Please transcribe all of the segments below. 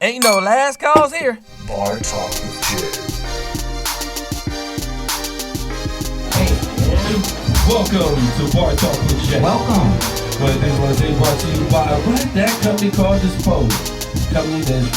Ain't no last calls here. Bar Talk with Jay. Hey, welcome to Bar Talk with Jay. Welcome. Well, this one is brought to you by that company called Dispose. Company that's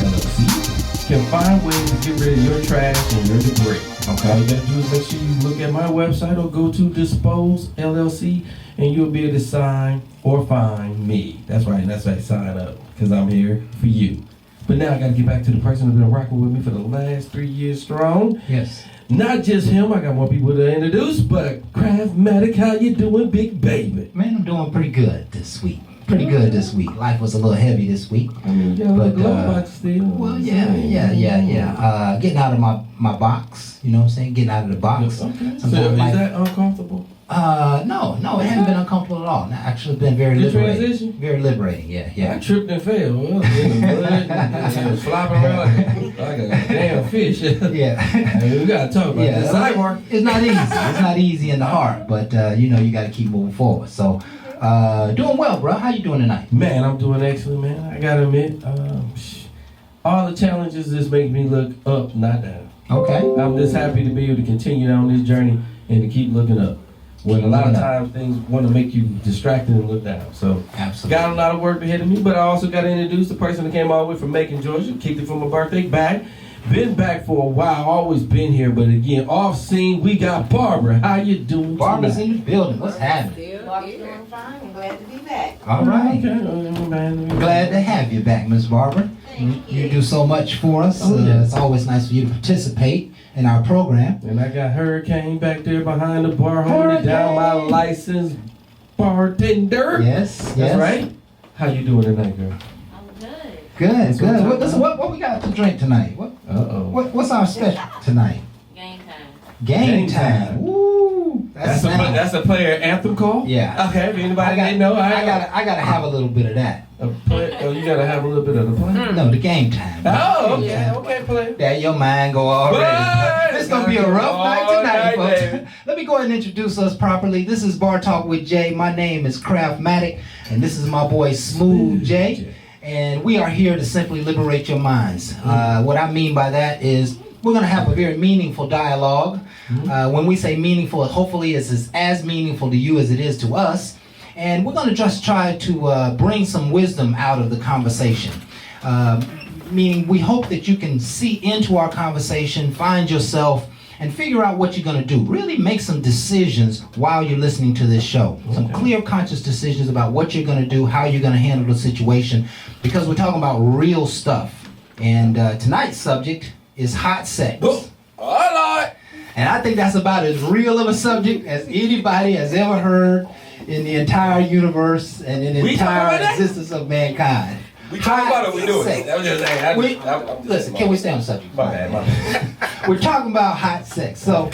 LLC can find ways to get rid of your trash and your debris. Okay. All you gotta do is make sure you look at my website or go to Dispose LLC and you'll be able to sign or find me. That's right, sign up, because I'm here for you. But now I gotta get back to the person who's been rocking with me for the last 3 years strong. Yes. Not just him, I got more people to introduce, but Craftmatic, how you doing, big baby? Man, I'm doing pretty good this week. Life was a little heavy this week. I mean, you got a little glow about you still. Well, yeah. Getting out of my box, you know what I'm saying? Getting out of the box. Okay. So Sometimes is life- that uncomfortable? No, it hasn't been uncomfortable at all. No, actually, it's been very The liberating. transition? Very liberating, I yeah. tripped and fell. Well, in the mud, and was flopping around like a damn fish. Yeah. I mean, we gotta talk about this. Sidebar. It's not easy. It's not easy in the heart, but you got to keep moving forward. So, doing well, bro. How you doing tonight? Man, I'm doing excellent, man. I gotta admit, all the challenges just make me look up, not down. Okay. I'm just happy to be able to continue down this journey and to keep looking up. When a lot of times things want to make you distracted and look down. So, Absolutely. got a lot of work ahead of me, but I also got to introduce the person that came all the way from Macon, Georgia, kicked it for my birthday back. Been back for a while, always been here, but again, off scene, we got Barbara. How you doing Barbara's tonight? in the building. What's happening? Barbara's doing fine. I'm glad to be back. All right. Okay, man. Glad to have you back, Miss Barbara. You do so much for us. Oh, yes. It's always nice for you to participate in our program. And I got Hurricane back there behind the bar holding down my licensed bartender. Yes. That's right. How you doing tonight, girl? I'm good. Good. what I'm talking Listen, what we got to drink tonight? Uh-oh. What's our special tonight? Game time. Game Game time. time. Woo! That's a player anthem call? Yeah. Okay, if anybody didn't know, I gotta have a little bit of that. you gotta have a little bit of the play. No, the game time. Oh, okay, Yeah. okay, play. There your mind go already. Right. It's gonna be a rough night tonight, All right, folks. baby. Let me go ahead and introduce us properly. This is Bar Talk with Jay. My name is Craftmatic, and this is my boy Smooth Jay. And we are here to simply liberate your minds. What I mean by that is we're gonna have a very meaningful dialogue. When we say meaningful, hopefully it's as meaningful to you as it is to us. And we're gonna just try to bring some wisdom out of the conversation. Meaning we hope that you can see into our conversation, find yourself, and figure out what you're going to do. Really make some decisions while you're listening to this show. Some clear, conscious decisions about what you're going to do, how you're going to handle the situation, because we're talking about real stuff. And tonight's subject is hot sex. Oh, Lord. And I think that's about as real of a subject as anybody has ever heard in the entire universe and in the We talking entire about that? existence of mankind. We talking about it, we doing Sex. it. That was just saying. Listen, can we stay on the subject? My bad. We're talking about hot sex. So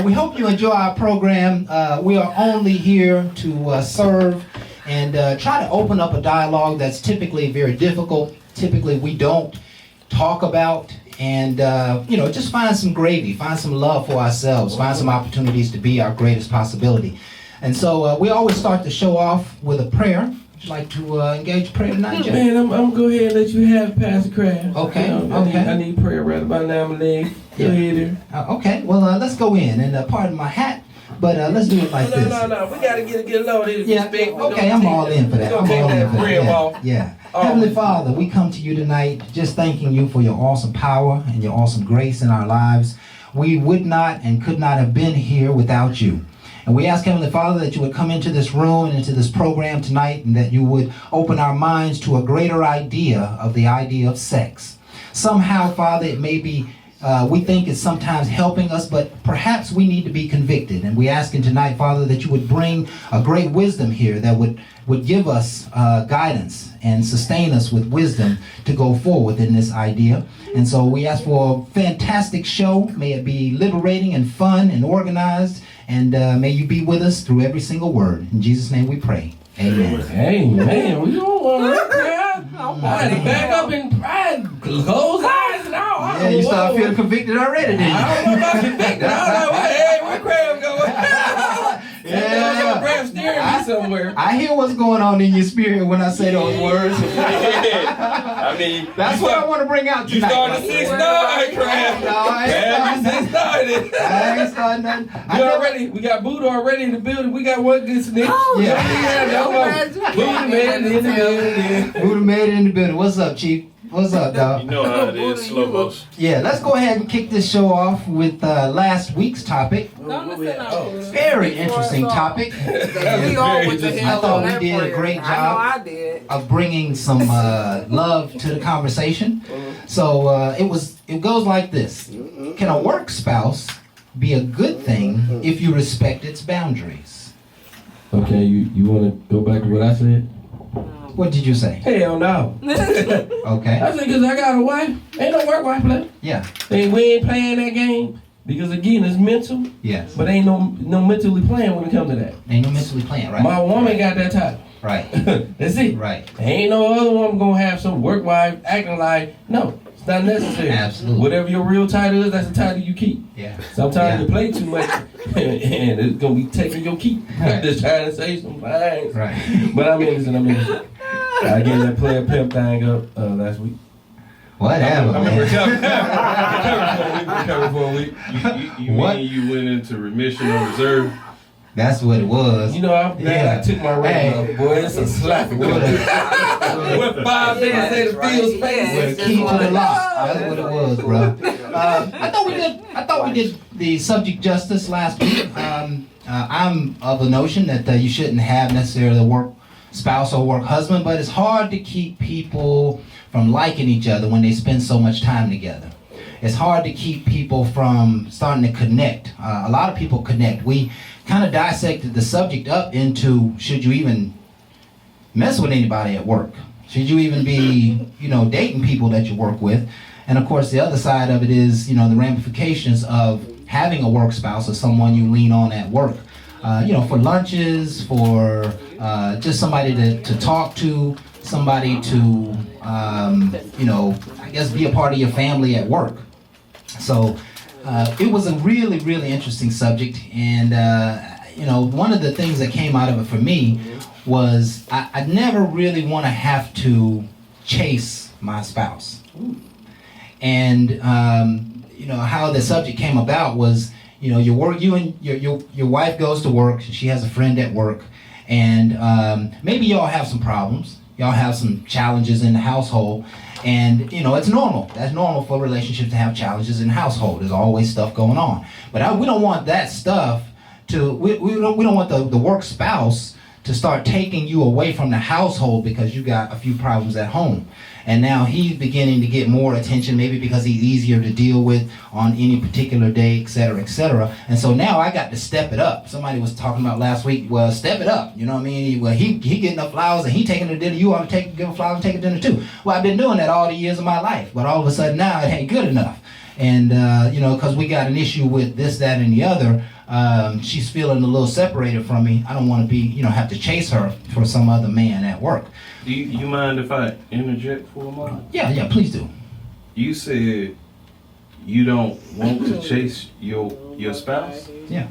we hope you enjoy our program. We are only here to serve and try to open up a dialogue that's typically very difficult. Typically we don't talk about. And, just find some gravy, find some love for ourselves, find some opportunities to be our greatest possibility. And so we always start the show off with a prayer. Would you like to engage prayer tonight, Jay? Man, I'm gonna go ahead and let you have Pastor Craft. Okay, okay. I need prayer right about now, my leg. Go ahead there. Okay, well, let's go in. And pardon my hat, but let's do it like this. No. We gotta get loaded. Yeah, okay, I'm all in for that. I'm all in for that. Yeah. Heavenly Father, we come to you tonight just thanking you for your awesome power and your awesome grace in our lives. We would not and could not have been here without you. And we ask, Heavenly Father, that you would come into this room and into this program tonight, and that you would open our minds to a greater idea of the idea of sex. Somehow, Father, it may be, we think it's sometimes helping us, but perhaps we need to be convicted. And we ask in tonight, Father, that you would bring a great wisdom here that would give us guidance and sustain us with wisdom to go forward in this idea. And so we ask for a fantastic show. May it be liberating and fun and organized. And may you be with us through every single word. In Jesus' name we pray. Amen. Hey, man, we don't want to back up and close eyes and all. Yeah, you start feeling convicted already, didn't you? I don't know about convicted. I don't know. Hey, where Crab going? Yeah. Crab steering me somewhere. I hear what's going on in your spirit when I say those words. I I mean, That's what I want to bring out tonight. You started 6'9", Crab. No, I ain't starting nothing. I ain't starting nothing. We got Buddha already in the building. We got one good snitch. Buddha made it in the building. Buddha made it in the building. What's up, Chief? What's up, dog? You know how it is, slow motion. Yeah, let's go ahead and kick this show off with last week's topic. Very interesting topic. I thought we did a great job of bringing some love to the conversation. So it goes like this. Can a work spouse be a good thing if you respect its boundaries? Okay, you want to go back to what I said? What did you say? Hell no. Okay. I said because I got a wife. Ain't no work wife play. Yeah. We ain't playing that game because again it's mental. Yes. But ain't no mentally playing when it comes to that. Ain't no mentally playing, right? My woman got that title. Right. That's it. Right. Ain't no other woman gonna have some work wife acting like no. It's not necessary. Absolutely. Whatever your real title is, that's the title you keep. Yeah. Sometimes you play too much and it's gonna be taking your keep. Right. I'm just trying to say some things. Right. But I'm innocent. I gave that player pimp thing up last week. Whatever, I'm man. recovered for a week. You What? mean you went into remission on reserve? That's what it was. You know, I'm glad I took my ring off, boy. It's a slap. With 5 minutes, say the field space. With a key to the lock. That's what it was, bro. I thought we did the subject justice last week. I'm of the notion that you shouldn't have necessarily a work spouse or work husband, but it's hard to keep people from liking each other when they spend so much time together. It's hard to keep people from starting to connect. A lot of people connect. We kind of dissected the subject up into, should you even mess with anybody at work? Should you even be, dating people that you work with? And of course, the other side of it is, the ramifications of having a work spouse or someone you lean on at work. For lunches, for just somebody to talk to, somebody to, I guess be a part of your family at work. So it was a really, really interesting subject. And, one of the things that came out of it for me was I never really want to have to chase my spouse. And, how the subject came about was, you and your wife goes to work, she has a friend at work, and maybe y'all have some problems, y'all have some challenges in the household, and it's normal. That's normal for relationships to have challenges in the household. There's always stuff going on, but we don't want that stuff to. We don't want the work spouse to start taking you away from the household because you got a few problems at home. And now he's beginning to get more attention, maybe because he's easier to deal with on any particular day, et cetera, et cetera. And so now I got to step it up. Somebody was talking about last week, well, step it up. You know what I mean? Well, he getting the flowers and he taking the dinner. You ought to give him flowers and take a dinner too. Well, I've been doing that all the years of my life. But all of a sudden now it ain't good enough. And, because we got an issue with this, that, and the other. She's feeling a little separated from me. I don't want to be, have to chase her for some other man at work. Do you mind if I interject for a moment? Yeah, please do. You said you don't want to chase your spouse? Yeah.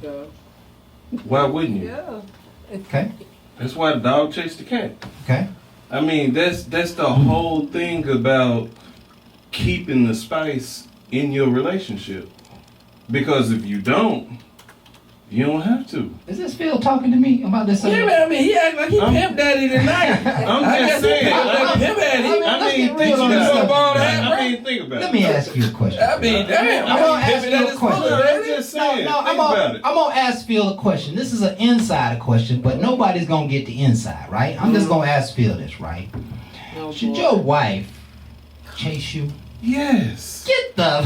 Why wouldn't you? Okay. That's why the dog chased the cat. Okay. I mean, that's the whole thing about keeping the spice in your relationship. Because if you don't have to. Is this Phil talking to me about this? Yeah, man, he act like he pimp daddy tonight. I'm just saying. Pimp daddy. Think about it. Let me ask you a question. I mean, damn. I'm gonna ask you a question. I'm just saying. I'm gonna ask Phil a question. This is an insider question, but nobody's gonna get the inside, right? I'm just gonna ask Phil this, right? Should your wife chase you? Yes. Get the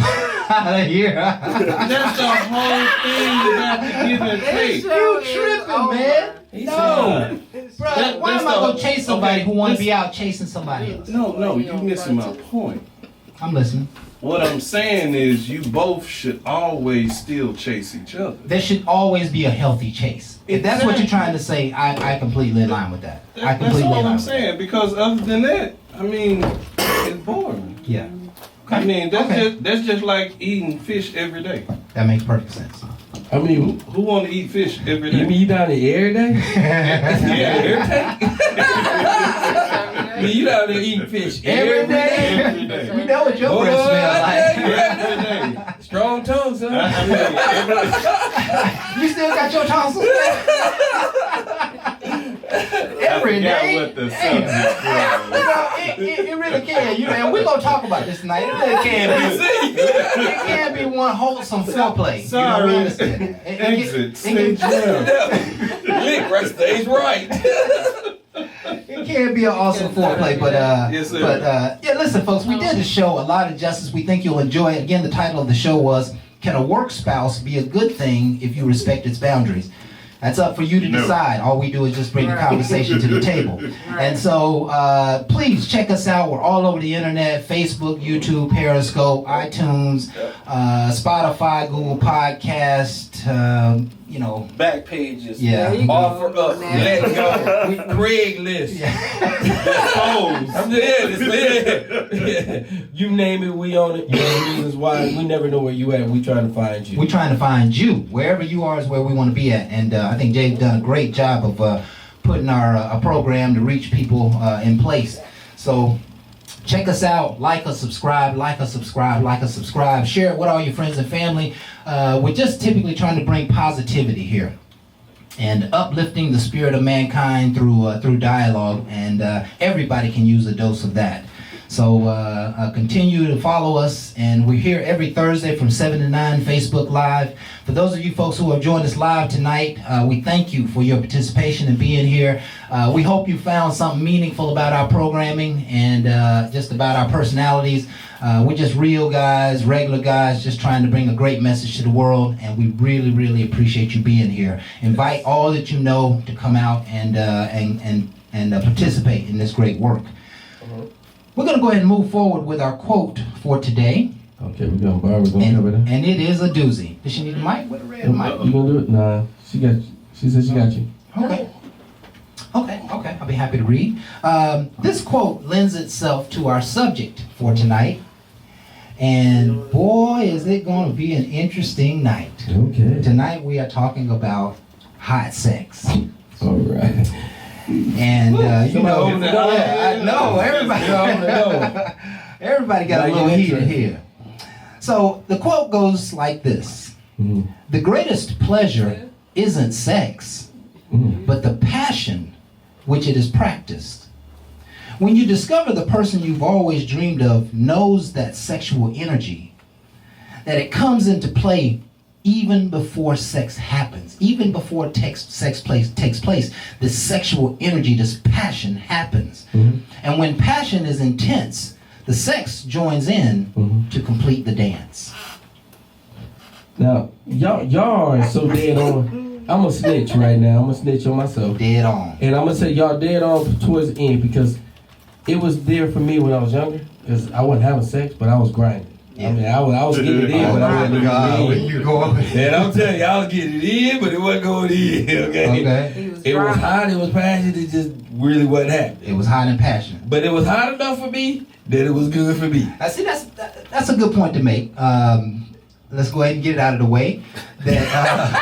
out of here. That's the whole thing about the give and take. You tripping, man. No. Bro, why am I going to chase somebody who want to be out chasing somebody else? No, you're missing my point. I'm listening. What I'm saying is you both should always still chase each other. There should always be a healthy chase. If that's what you're trying to say, I completely align with that. I completely That's all align I'm with saying, because other than that, I mean, it's boring. that. Yeah. Okay. I mean, that's just like eating fish every day. That makes perfect sense. I mean, Who want to eat fish every you day? mean you down there every day? Yeah, Every day? You out there eating fish Every day. Every day. We know what your Boy, breath smells like. Every day. Strong tongue, son. You still got your tonsils? Every I day. forgot what the subject was. It really can. You know, and we're gonna talk about this tonight. It really can be. It can be one wholesome foreplay. Sorry. You know, understand that. Exit stage left. Lick right stage right. It can be an awesome foreplay, but Yes, sir. yeah. Listen, folks, we did the show a lot of justice. We think you'll enjoy it. Again, the title of the show was "Can a Work Spouse Be a Good Thing If You Respect Its Boundaries?" That's up for you to No. decide. All we do is just bring the conversation to the table. And so, please check us out. We're all over the internet: Facebook, YouTube, Periscope, iTunes, Spotify, Google Podcast. You know. Back pages. Yeah. Offer up. Let go. Craigslist. Exposed. I'm just, you name it, we own it. You know the reasons why. We never know where you at. We trying to find you. We're trying to find you. Wherever you are is where we want to be at. And I think Jay's done a great job of putting our a program to reach people in place. So check us out. Like us, subscribe. Like us, subscribe. Like us, subscribe. Share it with all your friends and family. We're just typically trying to bring positivity here and uplifting the spirit of mankind through dialogue. And everybody can use a dose of that. So continue to follow us, and we're here every Thursday from 7 to 9, Facebook Live. For those of you folks who have joined us live tonight, we thank you for your participation and being here. We hope you found something meaningful about our programming and just about our personalities. We're just real guys, regular guys, just trying to bring a great message to the world, and we really, really appreciate you being here. Invite all that you know to come out and participate in this great work. We're going to go ahead and move forward with our quote for today. Okay, we're going to borrow. We're going to cover that. And it is a doozy. Does she need a mic? With a red mic? You going to do it? Nah. She got you. She said she got you. Okay. I'll be happy to read. This quote lends itself to our subject for tonight. And boy, is it going to be an interesting night. Okay. Tonight we are talking about hot sex. All right. And you know, open the door. I know everybody. Everybody got a little heated here. So the quote goes like this: "The greatest pleasure isn't sex, but the passion which it is practiced. When you discover the person you've always dreamed of knows that sexual energy, that it comes into play even before sex happens, even before sex takes place, this sexual energy, this passion happens. And when passion is intense, the sex joins in to complete the dance." Now, y'all are so dead on. I'm a snitch right now. I'm a snitch on myself. Dead on. And I'm going to say y'all dead on towards the end, because it was there for me when I was younger, because I wasn't having sex, but I was grinding. I mean, I was getting it in, but I wasn't getting it in. You go over And I'm telling you, I was getting it in, but it wasn't going in, okay? It was hot, it was passionate, it just really wasn't happening. It was hot and passionate. But it was hot enough for me that it was good for me. I see. That's a good point to make. Let's go ahead and get it out of the way. That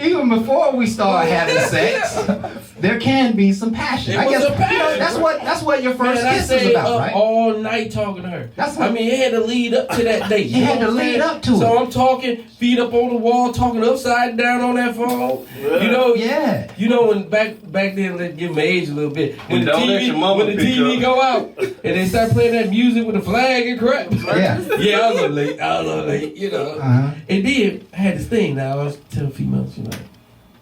even before we start having sex, there can be some passion. I guess that's what your first kiss is about, right? All night talking to her. I mean, it had to lead up to that date. You had to lead up to it. So I'm talking, feet up on the wall, talking upside down on that phone. You know, Yeah. You know when back then, let's give my age a little bit. When And the don't let your mama when the pick TV up. go out and they start playing that music with the flag and crap. Yeah. Yeah, I was a little late. You know. Uh-huh. And then I had this thing. Now I was telling females, you know,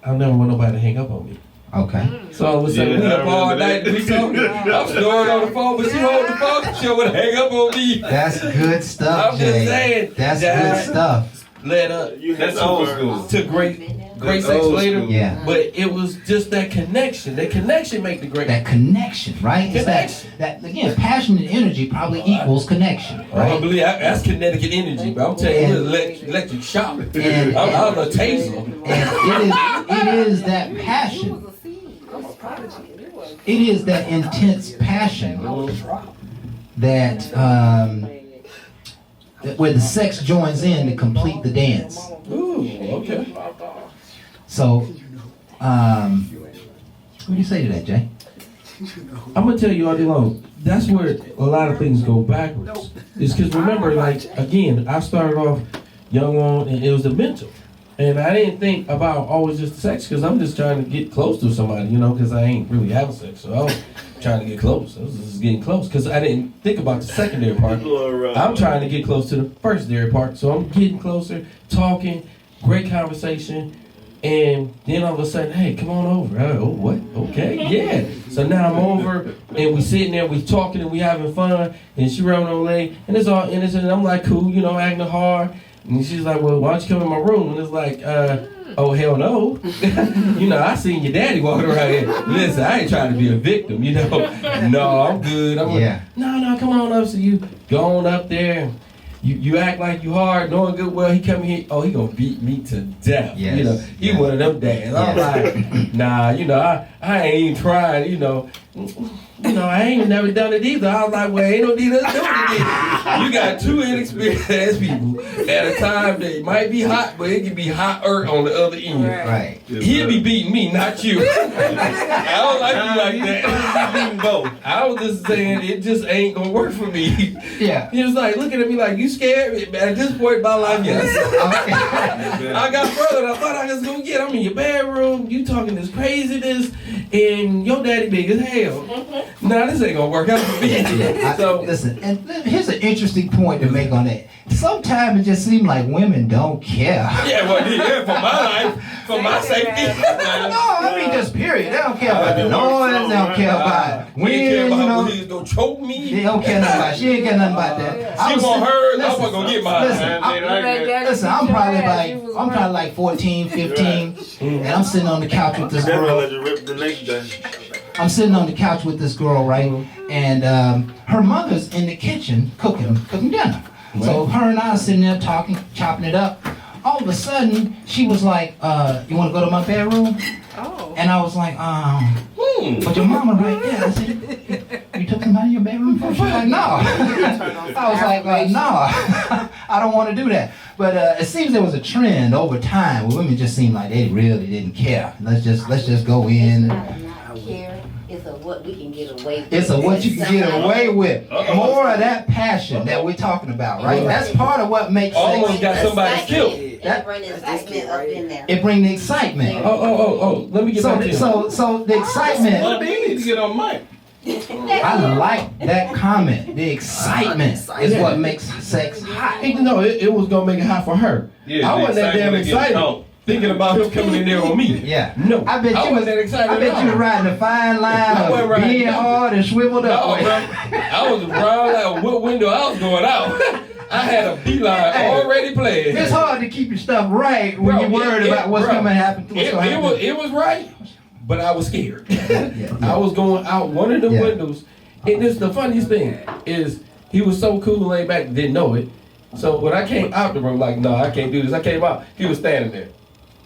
I never want nobody to hang up on me. Okay. So all of a sudden, Yeah, we I up all remember night. that. We talking. I'm snoring on the phone, but she holding the phone. She don't want to hang up on me. That's good stuff, I'm just Jay. saying, That's that- good stuff. Led up That's old school. to great That's sex old later. school. Yeah. But it was just that connection. That connection make the great. That connection, right? It's Connection. that again, passion and energy probably equals connection, I right? don't believe that's kinetic energy, but I'm telling you, it's electric shock. I'm a taser. And it is that passion. It is that intense passion that where the sex joins in to complete the dance. Ooh, okay. So, what do you say to that, Jay? I'm gonna tell you all day long. That's where a lot of things go backwards. It's because remember, like again, I started off young on, and it was the mental, and I didn't think about always just the sex because I'm just trying to get close to somebody, you know, because I ain't really having sex, so I was trying to get close. I was just getting close because I didn't think about the secondary part. I'm trying to get close to the firstary part, so I'm getting closer, talking, great conversation. And then all of a sudden, hey, come on over. Oh, what? Okay, yeah. So now I'm over, and we sitting there, we talking, and we having fun. And she rubbing on leg, and it's all innocent. And I'm like, cool, you know, acting hard. And she's like, well, why don't you come in my room? And it's like, oh hell no. You know, I seen your daddy walking around here. Listen, I ain't trying to be a victim, you know. No, I'm good. I'm like, no, come on up. So you go on up there. You act like you hard, knowing good well he coming here, he gonna beat me to death. Yes. You know, he one of them dads. I'm like, nah, you know, I ain't even trying, you know, I ain't never done it either. I was like, well, ain't no need us doing it. You got two inexperienced people at a time that might be hot, but it can be hotter on the other end. Right. He'll be beating me, not you. I don't like you like that. Both. I was just saying it just ain't gonna work for me. Yeah. He was like looking at me like, you scared? At this point in my life, yes. I got further than I thought I was gonna get. I'm in your bedroom, you talking this craziness, and your daddy big as hell. Nah, this ain't gonna work out for me. So listen, and here's an interesting point to make on that. Sometimes it just seems like women don't care. Yeah, well, yeah, for my life, for my safety. No, I mean just period. They don't care about the noise. They don't care about when, you know. He's gonna choke me. They don't care nothing about. She ain't care nothing about that. She want hers. I wasn't gonna get mine. Listen, I'm probably like 14, 15, and I'm sitting on the couch with this girl. I'm sitting on the couch with this girl, right? And her mother's in the kitchen cooking dinner. So her and I are sitting there talking, chopping it up. All of a sudden, she was like, you want to go to my bedroom? Oh. And I was like, but your mama right there. I said, you took somebody in your bedroom? She was like, no. I was like, no, I don't want to do that. But it seems there was a trend over time where women just seemed like they really didn't care. Let's just go in. Care. It's a what we can get away with. It's a what you can get away with. More of that passion that we're talking about, right? That's part of what makes almost sex. got somebody killed. That bring the excitement up in there. It bring the excitement. Oh, let me get back to you. So the excitement. Well, you need to get on mic. I like that comment. The excitement is what makes sex hot. Even though it was gonna make it hot for her. Yeah, I wasn't that damn excited. Thinking about him coming in there on me. Yeah. No. I bet you wasn't that excited. I bet you were riding a fine line of being hard and shriveled up. No, bro. I was around like what window I was going out. I had a beeline already planned. It's hard to keep your stuff right when you're worried about what's going to happen. It was right, but I was scared. I was going out one of the windows, and this the funniest thing is he was so cool and laid back, didn't know it. So when I came out the room, like, no, I can't do this. I came out, he was standing there.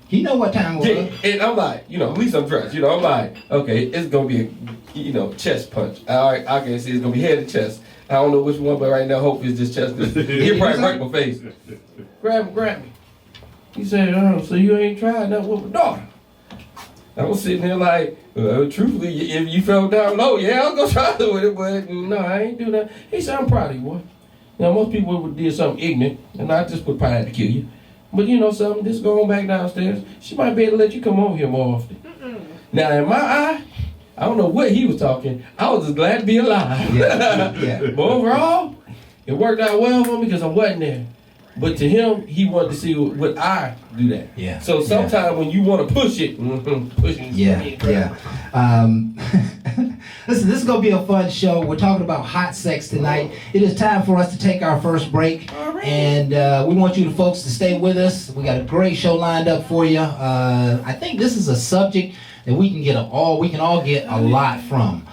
You know what time it was. Yeah, and I'm like, at least I'm dressed. I'm like, okay, it's gonna be a, chest punch. All right, I can see it's gonna be head and chest. I don't know which one, but right now, hope it's just chest. He'll probably break my face. Grab me. He said, oh, so you ain't tried nothing with my daughter? I was sitting there like, truthfully, if you fell down low, yeah, I'll go try to with it, but no, I ain't do that. He said, I'm proud of you, boy. Most people would do something ignorant, and I just would probably have to kill you. But something, just go on back downstairs. She might be able to let you come over here more often. Now, in my eye, I don't know what he was talking. I was just glad to be alive. Yeah. But overall, it worked out well for me because I wasn't there. But to him, he wanted to see would I do that. Yeah. So sometimes when you want to push it, push it. Yeah. Listen, this is going to be a fun show. We're talking about hot sex tonight. It is time for us to take our first break. Right. And we want you folks to stay with us. We got a great show lined up for you. I think this is a subject that we can all get a lot from.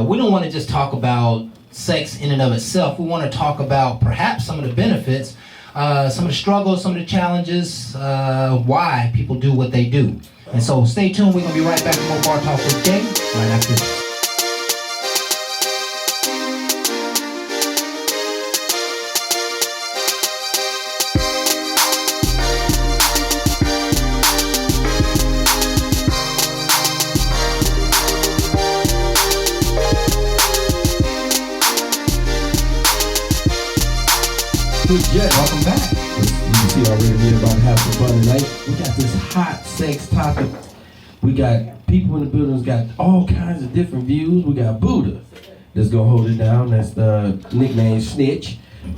We don't want to just talk about sex in and of itself. We want to talk about perhaps some of the benefits, some of the struggles, some of the challenges, why people do what they do. And so stay tuned. We're going to be right back with more Bar Talk with Jay right after this. Jet. Welcome back. You can see already we're about to have some fun tonight. We got this hot sex topic. We got people in the building who's got all kinds of different views. We got Buddha that's gonna hold it down. That's the nickname Snitch. And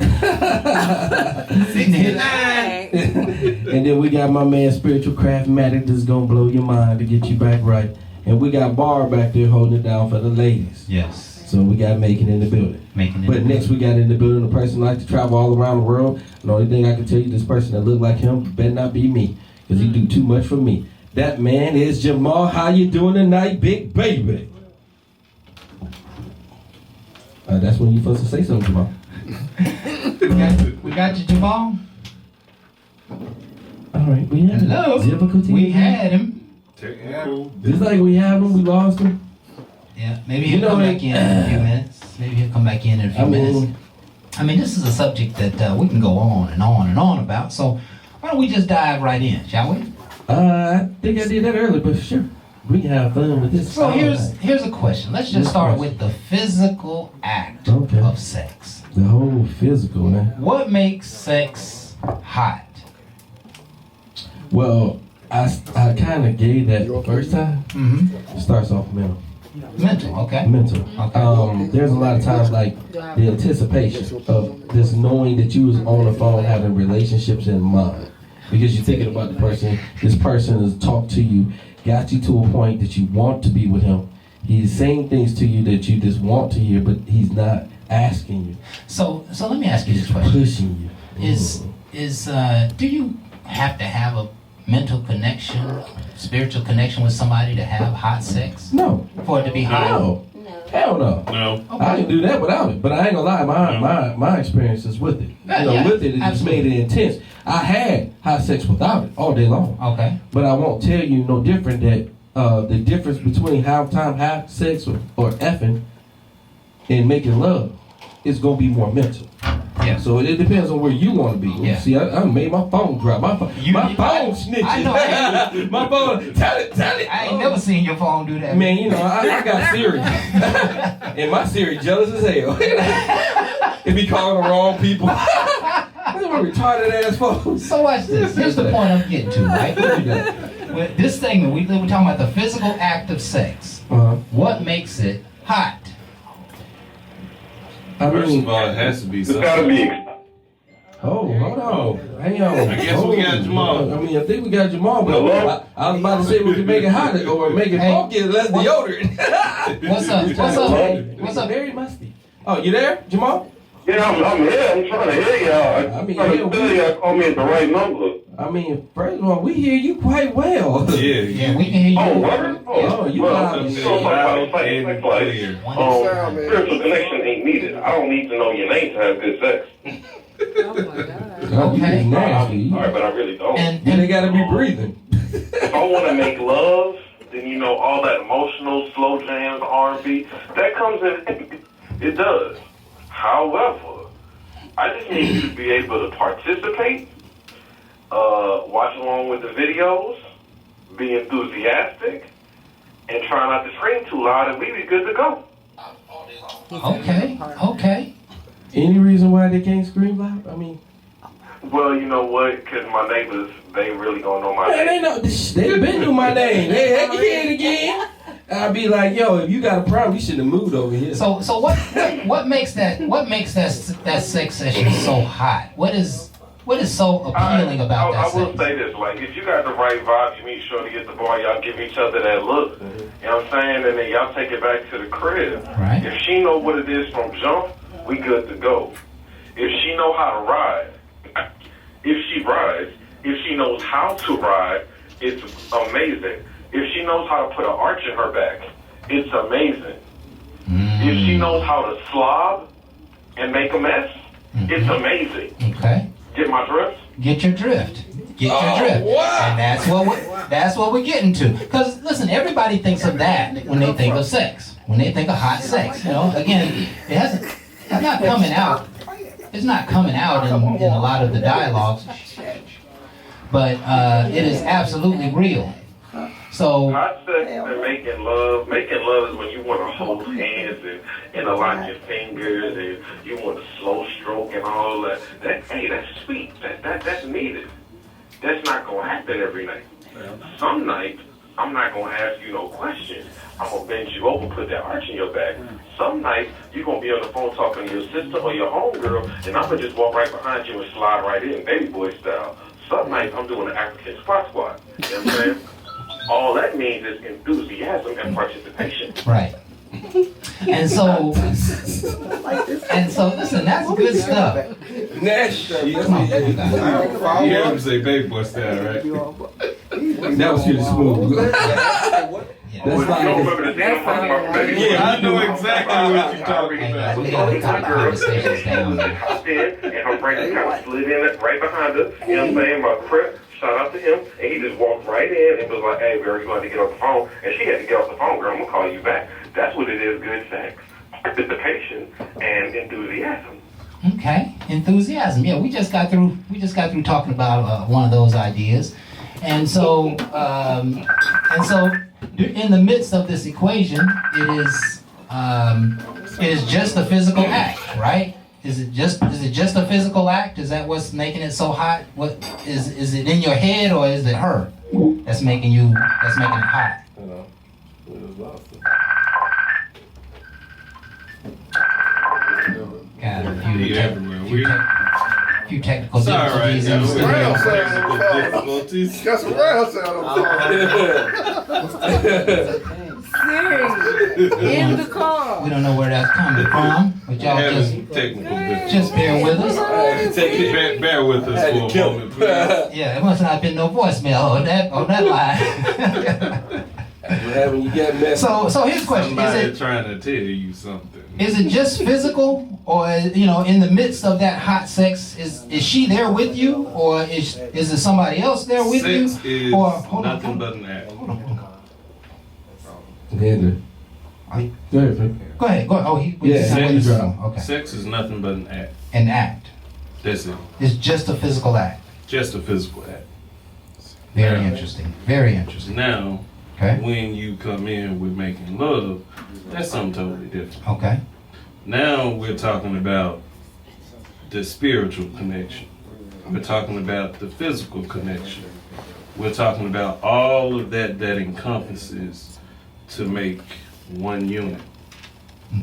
then we got my man Spiritual Craftmatic that's gonna blow your mind to get you back right. And we got Bar back there holding it down for the ladies. Yes. So we got Making in the building. But next we got in the building a person who likes to travel all around the world. And the only thing I can tell you, this person that look like him better not be me, because he do too much for me. That man is Jamal. How you doing tonight, big baby? That's when you supposed to say something, Jamal. We got you, Jamal. All right, we had Hello. difficulty. We had him. Just like we have him, we lost him. Yeah, maybe he'll come back in a few minutes. Maybe he'll come back in a few minutes. I mean, this is a subject that we can go on and on and on about. So why don't we just dive right in, shall we? I think I did that earlier, but sure. We can have fun with this. So here's a question. Let's just start with the physical act of sex. The whole physical, man. What makes sex hot? Well, I kind of gave that the first time. Mm-hmm. It starts off mental. Mental, okay. Mental. Okay. There's a lot of times like the anticipation of this knowing that you was on the phone having relationships in mind. Because you're thinking about the person, this person has talked to you, got you to a point that you want to be with him. He's saying things to you that you just want to hear, but he's not asking you. So let me ask you this question. Pushing you. Do you have to have a mental connection, spiritual connection with somebody to have hot sex? No. For it to be hot? No. Hell no. No. Okay. I can do that without it. But I ain't gonna lie, my experiences with it. With it just made it intense. I had hot sex without it all day long. Okay. But I won't tell you no different that the difference between hot sex or effing and making love is gonna be more mental. Yeah. So it depends on where you want to be. Yeah. See, I made my phone drop. My phone snitching. I know. My phone, tell it. I ain't never seen your phone do that. Man, you know, I got Siri. And my Siri jealous as hell. It be calling the wrong people. That's what retarded ass folks. So watch this. Here's the point I'm getting to, right? With this thing, we're talking about the physical act of sex. What makes it hot? First of all, it has to be something. It's gotta be. Oh, hold on. Hang on. I guess we got Jamal. I mean, I think we got Jamal, but I was about to say we can make it hotter or make it funky and less deodorant. What's up? What's up? Very musty. Oh, you there, Jamal? Yeah, I'm here. I'm trying to hear y'all. I'm trying to tell y'all call me at the right number. I mean, first of all, we hear you quite well. Yeah, we can hear you. Oh, what? Oh, you loud as shit. Spiritual connection ain't needed. I don't need to know your name to have good sex. Oh okay. Nasty. All right, but I really don't. And they gotta be breathing. If I want to make love, then you know all that emotional slow jams, R&B, that comes in. It does. However, I just need you to be able to participate, watch along with the videos, be enthusiastic, and try not to scream too loud, and we be good to go. Okay. Any reason why they can't scream loud? I mean, well, you know what? Because my neighbors, they really gonna know my name. They been knew my name. They had to hear it again. I'd be like, yo, if you got a problem, you shouldn't have moved over here. So what makes that sex session so hot? What is so appealing about that? I will say this, like, if you got the right vibe, you meet sure to get the bar, y'all give each other that look. You know what I'm saying? And then y'all take it back to the crib. Right. If she know what it is from jump, we good to go. If she know how to ride, if she rides, if she knows how to ride, it's amazing. If she knows how to put an arch in her back, it's amazing. If she knows how to slob and make a mess, it's amazing. Okay. Get my drift? Get your drift. Wow. And that's what we're getting to. Because listen, everybody thinks of that when they think of sex. When they think of hot sex. You know, again, it's not coming out. It's not coming out in a lot of the dialogues. But it is absolutely real. So hot sex and making love is when you want to hold hands and align your fingers and you want to slow stroke and all that. Hey, that's sweet. That's needed. That's not gonna happen every night. Some nights, I'm not gonna ask you no questions. I'm gonna bend you over, put that arch in your back. Some nights, you're gonna be on the phone talking to your sister or your homegirl, and I'm gonna just walk right behind you and slide right in, baby boy style. Some nights, I'm doing the African squat. You know what I'm saying? All that means is enthusiasm and participation. Right. And so listen, that's good stuff. Nash. Come on, you guys. You heard him say baby boy style, right? That was really smooth. You don't remember the damn part about baby boy? Yeah, I know exactly what you're talking Hey about. guys, we gotta cut the conversations down. Hopped in, and her brain kind of slid in right behind her. You know what I'm saying? My prep, shout out to him, and he just walked right in and was like, "Hey, girl, you got to get off the phone." And she had to get off the phone, girl. I'm gonna call you back. That's what it is. Good sex, participation, and enthusiasm. Okay, enthusiasm. Yeah, we just got through talking about one of those ideas, and so in the midst of this equation, it is just a physical act, right? Is it just a physical act? Is that what's making it so hot? What is it in your head or is it her that's making it hot? Got a few technical Sorry, difficulties in the right studio. difficulties. Got some round sound on In the car. We don't know where that's coming from, but y'all Having technical difficulties. just bear with us. Bear with us for a moment, please. Yeah, it must not have been no voicemail on that line. You get messed so here's the question: Somebody trying to tell you something. is it just physical, or in the midst of that hot sex, is she there with you, or is there somebody else there with you? Sex is Or hold nothing on, but an act. hold on. Go ahead. Go ahead. Oh, Sex, okay. sex is nothing but an act. An act. That's it. It's just a physical act. Just a physical act. Very interesting. Very interesting. Now, Okay. when you come in with making love, that's something totally different. Okay. Now we're talking about the spiritual connection. We're talking about the physical connection. We're talking about all of that encompasses to make one unit.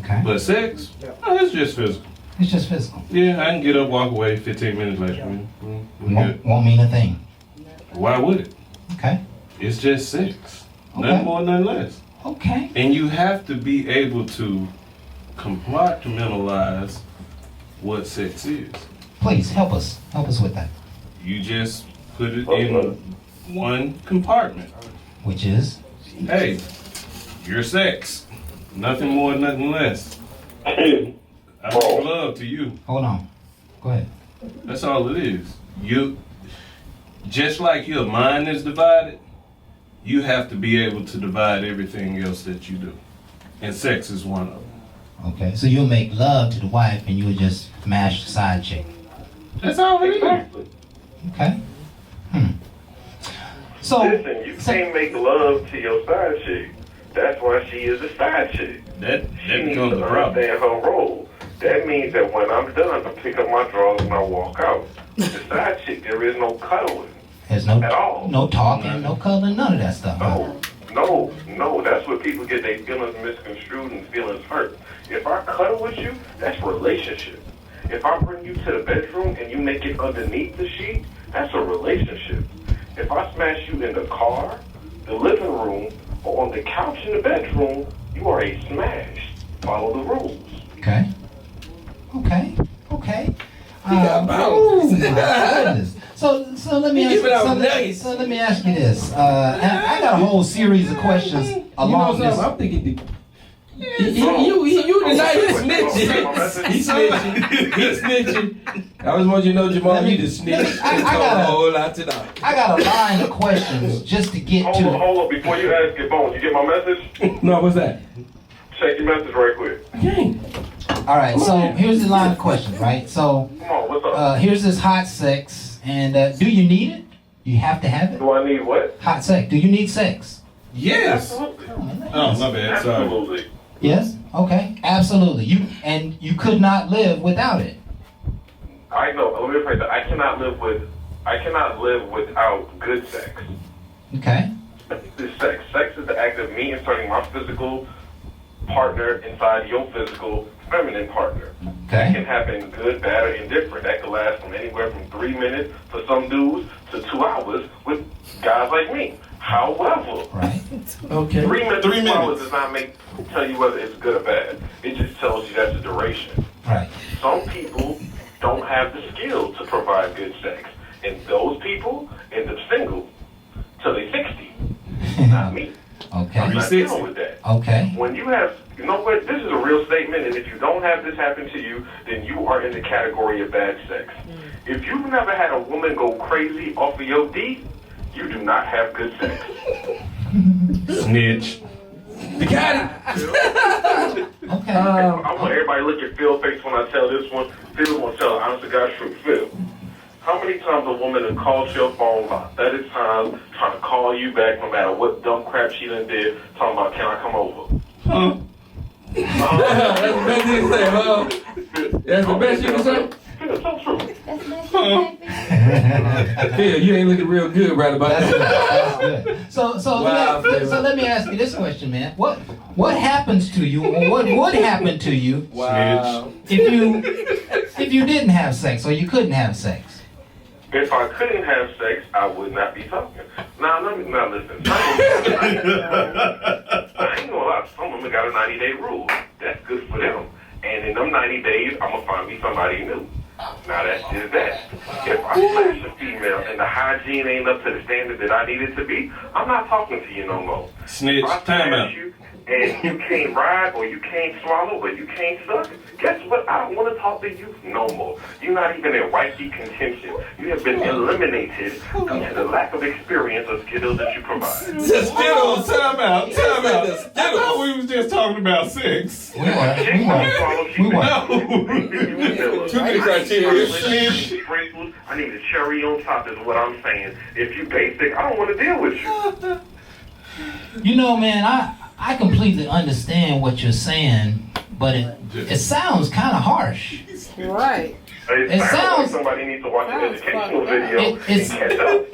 Okay. But sex, it's just physical. It's just physical. Yeah, I can get up, walk away 15 minutes later. We're good. Won't mean a thing. Why would it? Okay. It's just sex. Okay. Nothing more, nothing less. Okay. And you have to be able to compartmentalize what sex is. Please help us. Help us with that. You just put it in one compartment. Which is? Hey, your sex. Nothing more, nothing less. I make love to you. Hold on. Go ahead. That's all it is. You, just like your mind is divided, you have to be able to divide everything else that you do. And sex is one of them. Okay. So you'll make love to the wife and you'll just mash the side chick. That's all it is. Okay. So Listen, you can't make love to your side chick. That's why she is a side chick. That She needs becomes to a problem. understand her role. That means that when I'm done, I pick up my drawers and I walk out. The side chick, there is no cuddling. there's no At all. no talking, no cuddling, none of that stuff. huh? No. That's where people get their feelings misconstrued and feelings hurt. If I cuddle with you, that's relationship. If I bring you to the bedroom and you make it underneath the sheet, that's a relationship. If I smash you in the car, the living room, or on the couch in the bedroom, you are a smash. Follow the rules. Okay. Okay. got Oh my goodness. So let me ask giving out so nuggets. let me ask you this. I got a whole series of questions along this. I'm thinking. You tonight he snitching. He snitching. I was want you to know, Jamal, you just snitched I and told gotta- a whole lot tonight. I got a line of questions just to get Hold to. on. Before you ask your phone, you get my message? No, what's that? Check your message right quick. Okay. All right. So here's the line of questions. Right. So Come on, what's up? here's this hot sex, and do you need it? You have to have it. Do I need what? Hot sex. Do you need sex? Yes. Absolutely. Oh, my bad. Sorry. Absolutely. Yes. Okay. Absolutely. You could not live without it. I know. Let me rephrase that. I cannot live without good sex. Okay. This sex. Sex is the act of me inserting my physical partner inside your physical feminine partner. Okay. It can happen good, bad, or indifferent. That could last from anywhere from 3 minutes for some dudes to 2 hours with guys like me. However, Right. Okay. 3 minutes, 3 2 hours minutes. does not tell you whether it's good or bad. It just tells you that's the duration. Right. Some people don't have the skill to provide good sex, and those people end up single till they're 60. Not me. I'm Okay. not 360. dealing with that. Okay. When you have, you know what, this is a real statement, and if you don't have this happen to you, then you are in the category of bad sex. If you've never had a woman go crazy off of your D, you do not have good sex. Snitch. You got it. Okay. I want everybody to look at Phil's face when I tell this one. Phil's going to tell an honest to God truth. Phil, how many times a woman has called your phone about 30 times trying to call you back no matter what dumb crap she done did, talking about, can I come over? Huh? That's the best you can say, huh? That's the best you can say? Phil, so true. That's my Phil, you ain't looking real good right about That's good. that. That's good. So Wow, let me ask you this question, man. What happens to you, or what would happen to you Wow. if you didn't have sex or you couldn't have sex? If I couldn't have sex, I would not be talking. Now listen. I ain't gonna lie. Some women got a 90-day rule. That's good for them. And in them 90 days, I'm gonna find me somebody new. Now that's just that. If I smash a female and the hygiene ain't up to the standard that I need it to be, I'm not talking to you no more. Snitch. If I Time smash out. you and you can't ride or you can't swallow or you can't suck, guess what? I don't want to talk to you no more. You're not even in wifey contention. You have been eliminated due to the lack of experience or skills that you provide. Just get on. Time out. Time out. I thought we was just talking about sex. We were. No. Too many criteria. Sprinkles. I need a cherry on top is what I'm saying. If you basic, I don't want to deal with you. You know, man, I completely understand what you're saying, but it sounds kind of harsh. Right. It sounds sounds- like somebody needs to watch an educational video It- it's- and catch up.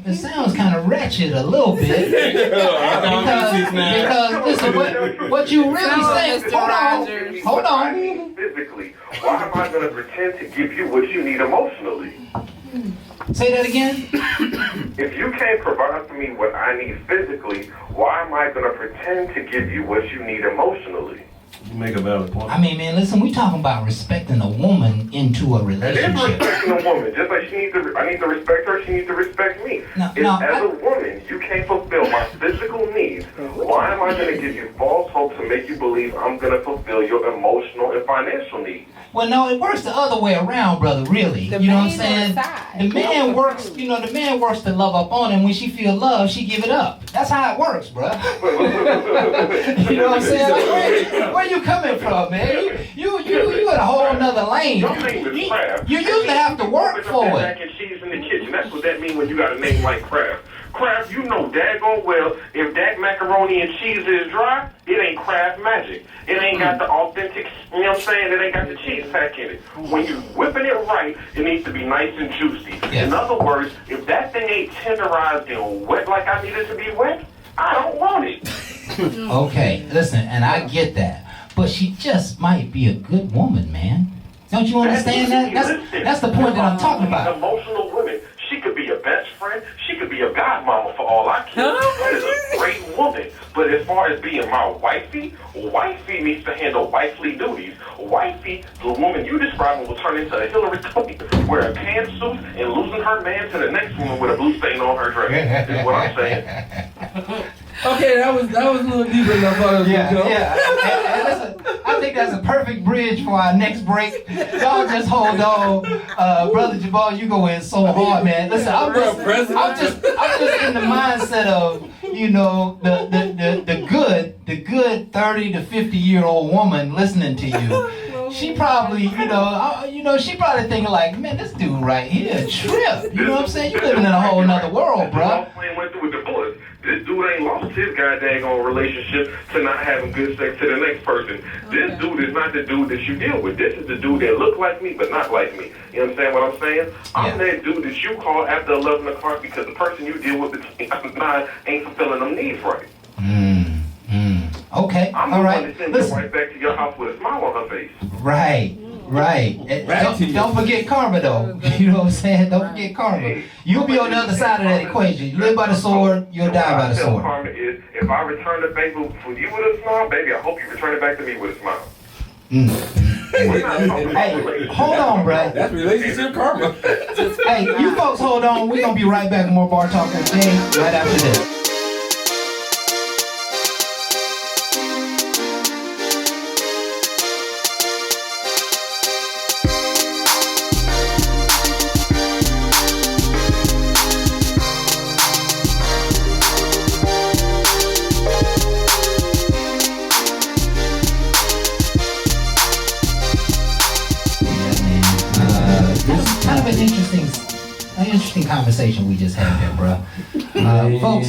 It sounds kind of wretched a little bit because listen, what you really Sounds saying? Mr. Hold Rogers. on. What I need physically, why am I going to pretend to give you what you need emotionally? Say that again. If you can't provide for me what I need physically, why am I going to pretend to give you what you need emotionally? You make a valid point. I mean, man, listen, we talking about respecting a woman into a It is relationship. respecting a woman. Just like I need to respect her, she needs to respect me. No, As a woman, you can't fulfill my physical needs. Why am I going to give you false hope to make you believe I'm going to fulfill your emotional and financial needs? Well, no, it works the other way around, brother. Really, The you know what I'm man saying? on the side. The man works, the man works to love up on, and when she feel love, she give it up. That's how it works, bro. You know what I'm saying? Where you coming from, man? You in a whole nother lane. Your name is Kraft. You used to have to work Open up for that it. mac and cheese in the kitchen. That's what that means when you got a name like Kraft. Kraft, you know daggone well, if that macaroni and cheese is dry, it ain't Kraft magic. It ain't got the authentic, you know what I'm saying? It ain't got the cheese pack in it. When you whipping it right, it needs to be nice and juicy. Yes. In other words, if that thing ain't tenderized and wet like I need it to be wet, I don't want it. Okay, listen, and I get that, but she just might be a good woman, man. Don't you understand that? That's the point that I'm talking about. Emotional women. She could be your best friend. She could be your godmama for all I care. That is a great woman. But as far as being my wifey needs to handle wifely duties. Wifey, the woman you describing, will turn into a Hillary Clinton, wear a pantsuit and losing her man to the next woman with a blue stain on her dress. Is what I'm saying. Okay, that was a little deeper than I thought it was Yeah, gonna go. yeah. And listen, I think that's a perfect bridge for our next break. Y'all just hold on. Brother Jabal, you go in so hard, man. Listen, I'm just in the mindset of, the good 30 to 50-year-old woman listening to you. She probably, she probably thinking like, man, this dude right here, a trip. You know what I'm saying? You living in a whole nother world, bro. Went through with the bullets. This dude ain't lost his goddamn relationship to not having good sex to the next person. This dude is not the dude that you deal with. This is the dude that look like me but not like me. You understand what I'm saying? I'm that dude that you call after 11 o'clock because the person you deal with between 9 ain't fulfilling them needs right. Okay, I'm all the right. one that sends Listen. her right back to your house with a smile on her face. Right. Don't forget karma, though. You know what I'm saying? Don't forget karma. You'll be on the other side of that equation. You live by the sword, you'll die by the sword. Karma is, if I return the favor for you with a smile, baby, I hope you return it back to me with a smile. We're not talking about Hey, relationship. hold on, bruh. That's relationship karma. Hey, you folks hold on. We're going to be right back with more Bar Talk with Jay right after this. Kind of an interesting conversation we just had there, bro. Folks,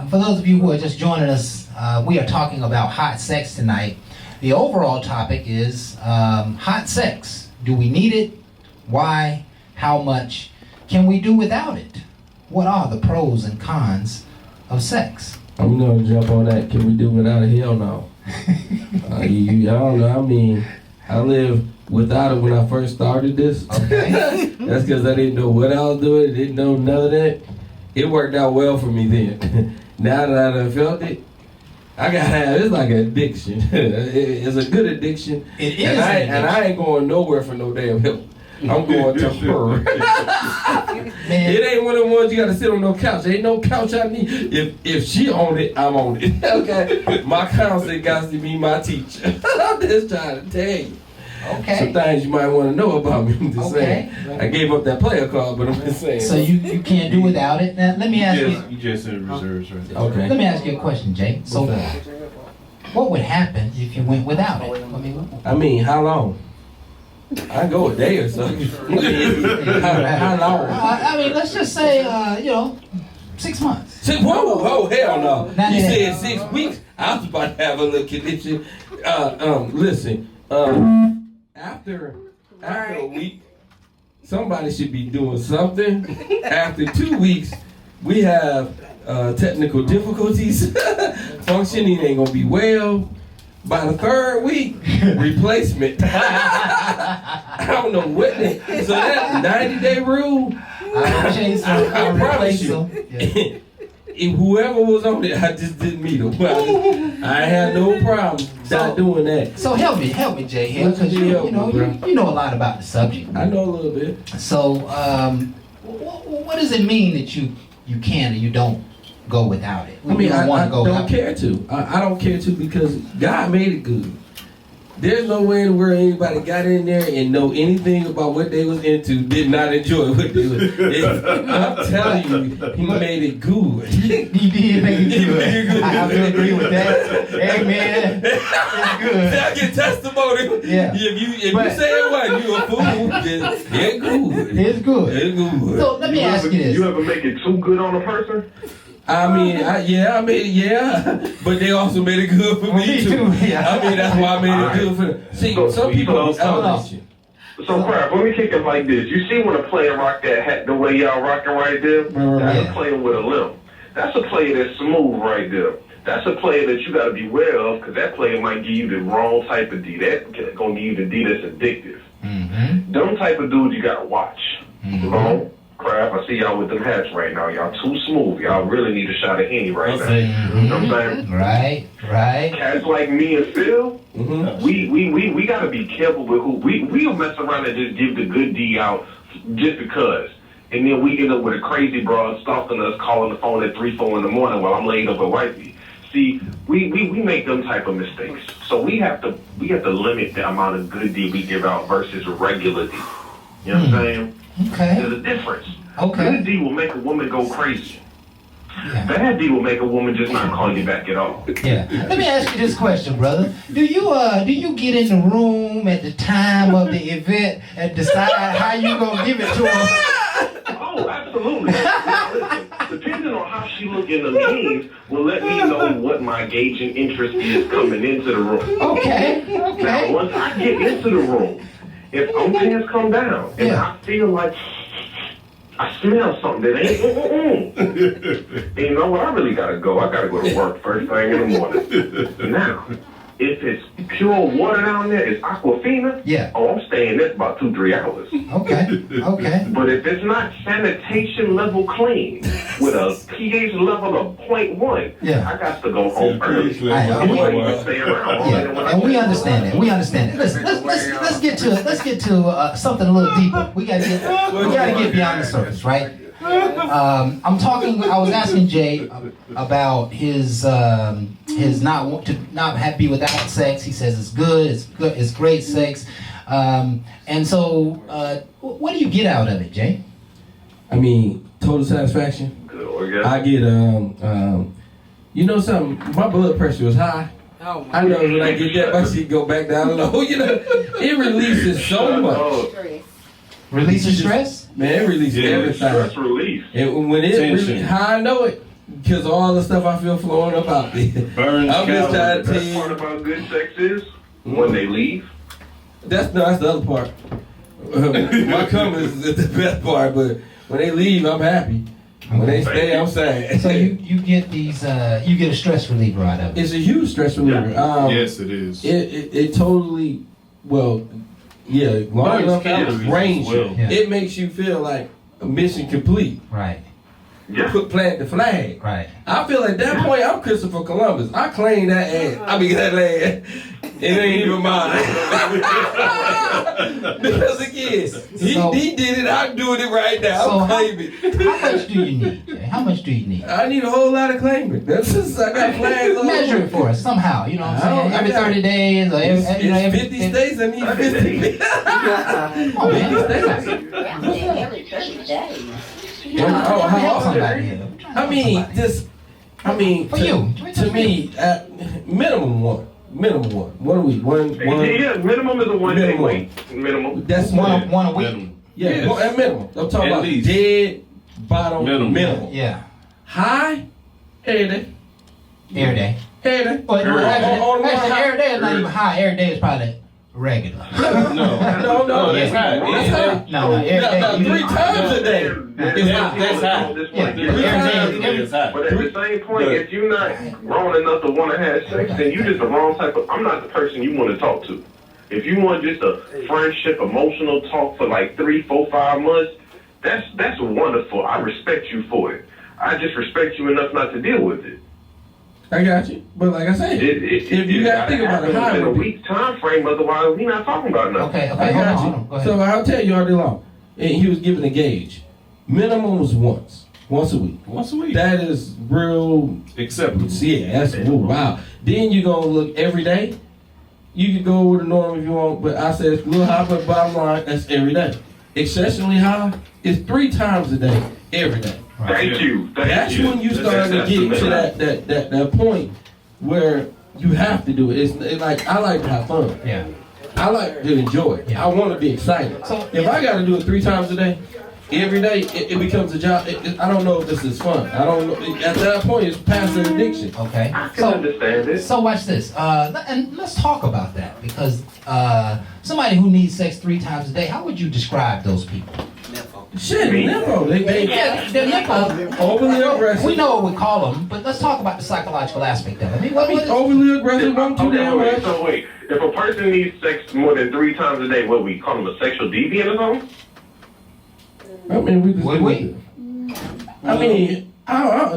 for those of you who are just joining us, we are talking about hot sex tonight. The overall topic is hot sex. Do we need it? Why? How much? Can we do without it? What are the pros and cons of sex? I'm gonna jump on that. Can we do without it? Hell no. I don't know. I mean, I lived without it when I first started this. Okay. That's because I didn't know what I was doing. Didn't know none of that. It worked out well for me then. Now that I done felt it, I gotta have. It's like an addiction. It's a good addiction. It is. And I ain't going nowhere for no damn help. I'm going to her. Man. It ain't one of the ones you gotta sit on no couch. Ain't no couch I need. If she on it, I'm on it. Okay. My counselor got to be my teacher. I'm just trying to tell you. Okay. Some things you might want to know about me. I'm just Okay. saying. I gave up that player card, but I'm just saying. So you can't do without it. Now let me ask you. You just in reserves right there. Okay. Let me ask you a question, Jay. So, what would happen if you went without it? I mean, how long? I go a day or so. How long? I mean, let's just say, 6 months. Whoa, hell no. Not You that. said 6 weeks. I was about to have a little condition. Listen. After a week, somebody should be doing something. After 2 weeks, we have technical difficulties. Functioning ain't gonna be well. By the 3rd week, replacement. I don't know what so that 90-day rule, I'll chase them. I I'll promise replace you. them. Yeah. If whoever was on it, I just didn't meet them. I had no problem not doing that. So help me, Jay, here, because you know a lot about the subject. I know a little bit. So, what does it mean that you can or you don't go without it? I mean, I wanna go don't without care to. I don't care to because God made it good. There's no way in the world anybody got in there and know anything about what they was into, did not enjoy what they was. I'm telling you, he made it good. He did make it good. I have to agree with that. Amen. It's good. I get testimony. Yeah. If you say it wasn't, you a fool. It's good. It's good. It's good. So let me ask you this. You ever make it too good on a person? I mean, but they also made it good for me too. Yeah. I mean, that's why I made it good for them. See, some people elevate you. So, crap, let me kick it like this. You see when a player rock that hat the way y'all rocking right there? That's a player with a limp. That's a player that's smooth right there. That's a player that you got to be aware of because that player might give you the wrong type of D. That's going to give you the D that's addictive. Mm-hmm. Them type of dudes you got to watch. Mm-hmm. Wrong? Crap, I see y'all with them hats right now. Y'all too smooth. Y'all really need a shot of Henny right now. You know what I'm saying? Right. Cats like me and Phil, Mm-hmm. we gotta be careful with who we'll mess around and just give the good D out just because. And then we end up with a crazy broad stalking us, calling the phone at 3-4 in the morning while I'm laid up with wifey. See, we make them type of mistakes. So we have to limit the amount of good D we give out versus regular D. You know what I'm saying? Okay. There's a difference. Okay. Good D will make a woman go crazy. Yeah. Bad D will make a woman just not call you back at all. Yeah. Let me ask you this question, brother. Do you get in the room at the time of the event and decide how you gonna give it to her? Oh, absolutely. Listen, depending on how she look in the means will let me know what my gauging interest is coming into the room. Okay. Now, once I get into the room, if pants come down and I feel like I smell something that ain't, and you know what? I really gotta go. I gotta go to work first thing in the morning. Now, if it's pure water down there, it's Aquafina. Yeah. Oh, I'm staying there about 2-3 hours. Okay. But if it's not sanitation level clean with a pH level of 0.1, Yeah. I got to go home early. Stay around. Yeah, and we understand that. We understand that. Listen, let's get to something a little deeper. We gotta get beyond the surface, right? I was asking Jay about his not be without sex. He says it's good, it's great sex, and so what do you get out of it, Jay? I mean, total satisfaction. Good orgasm. I get you know something. My blood pressure was high. I know when I get that, my shit go back down low. You know, it releases so much. Stress. Releases stress? Man, it releases everything. Stress relief. And when it really, how I know it, because all the stuff I feel flowing up out there. Burns I'm just trying to The tell best part you. about good sex is when they leave. That's the other part. My cum is the best part, but when they leave, I'm happy. When they stay, I'm sad. So you get these you get a stress reliever out of it. It's a huge stress reliever. Yes, it is. It totally, well, yeah, long enough calories as range. well. Yeah. It makes you feel like a mission complete. Right. Yeah. Plant the flag. Right. I feel at that point I'm Christopher Columbus. I claim that ass. I mean that land. It ain't even mine. Because again, he did it. I'm doing it right now. So I'm claiming. How much do you need, Jay? How much do you need? I need a whole lot of claiming. That's just I got flags all Measure over. it for us somehow. You know what I I'm don't- saying? Every I got 30 days or every, It's 50 states. I need 50. Oh, man. Every 30 days. Oh, how Help often? somebody here. I mean, For you. To me, minimum one. Minimum one. 1 week. One. Yeah, minimum is a 1 day Minimum. wait. Minimum. That's One a week. Minimum. Yeah, Yes. well, at minimum. I'm talking At about least. dead bottom Minimum. minimum. Yeah. High, every day. Every day. Every day. But Every day. actually, every day is not even high. Every day is probably regular. No, that's high. That's high. No, every day. No, 3 times a day. It's high. That's high. Yeah, It's high. But at the same point, if you're not grown enough to want to have sex, then you just the wrong type of. I'm not the person you want to talk to. If you want just a friendship, emotional talk for like 3, 4, 5 months, that's wonderful. I respect you for it. I just respect you enough not to deal with it. I got you. But like I said, if you got to think about it, high in a would be. week time frame, otherwise we're not talking about nothing. Okay, I hold got on. you. Go ahead. So I'll tell you all day long. And he was given a gauge. Minimum was once a week. Once a week. That is real. Acceptable. Yeah, that's wow. Then you gonna look every day. You can go with the norm if you want, but I said it's a little high, but bottom line, that's every day. Exceptionally high is 3 times a day, every day. Thank you. That's when you start to get to that point where you have to do it. It's like I like to have fun. Yeah. I like to enjoy it. Yeah. I want to be excited. So- If I got to do it 3 times a day, every day, it becomes a job. I don't know if this is fun. I don't know. At that point, it's past an addiction. Okay. I can understand this. So watch this, and let's talk about that because somebody who needs sex 3 times a day, how would you describe those people? Shit, nympho. They Yeah, they're nympho. overly aggressive. We know what we call them, but let's talk about the psychological aspect of it. I mean, what is, Overly aggressive, want too damn much. So wait, if a person needs sex more than 3 times a day, what we call them, a sexual deviant or something? I mean, we just Would we? I mean,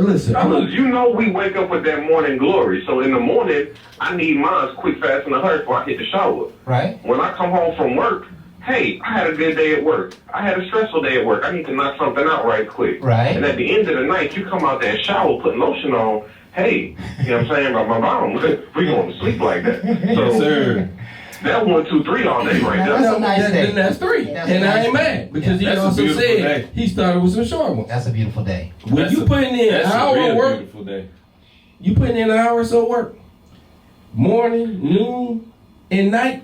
listen. Fellas, you know we wake up with that morning glory. So in the morning, I need mine quick, fast, and a hurry before I hit the shower. right? When I come home from work, hey, I had a good day at work. I had a stressful day at work. I need to knock something out right quick. Right. And at the end of the night, you come out there and shower, put lotion on. Hey, you know what I'm saying about my mom? We going to sleep like that. So Yes, sir. that 1, 2, 3 all day right That's there. a nice day. Then that's 3. That's And a I nice ain't day. mad because he That's a also beautiful said day. he started with some short ones. That's a beautiful day. When That's you a- putting in an That's a hour real of work, beautiful day. you putting in an hour or so work, morning, noon, and night,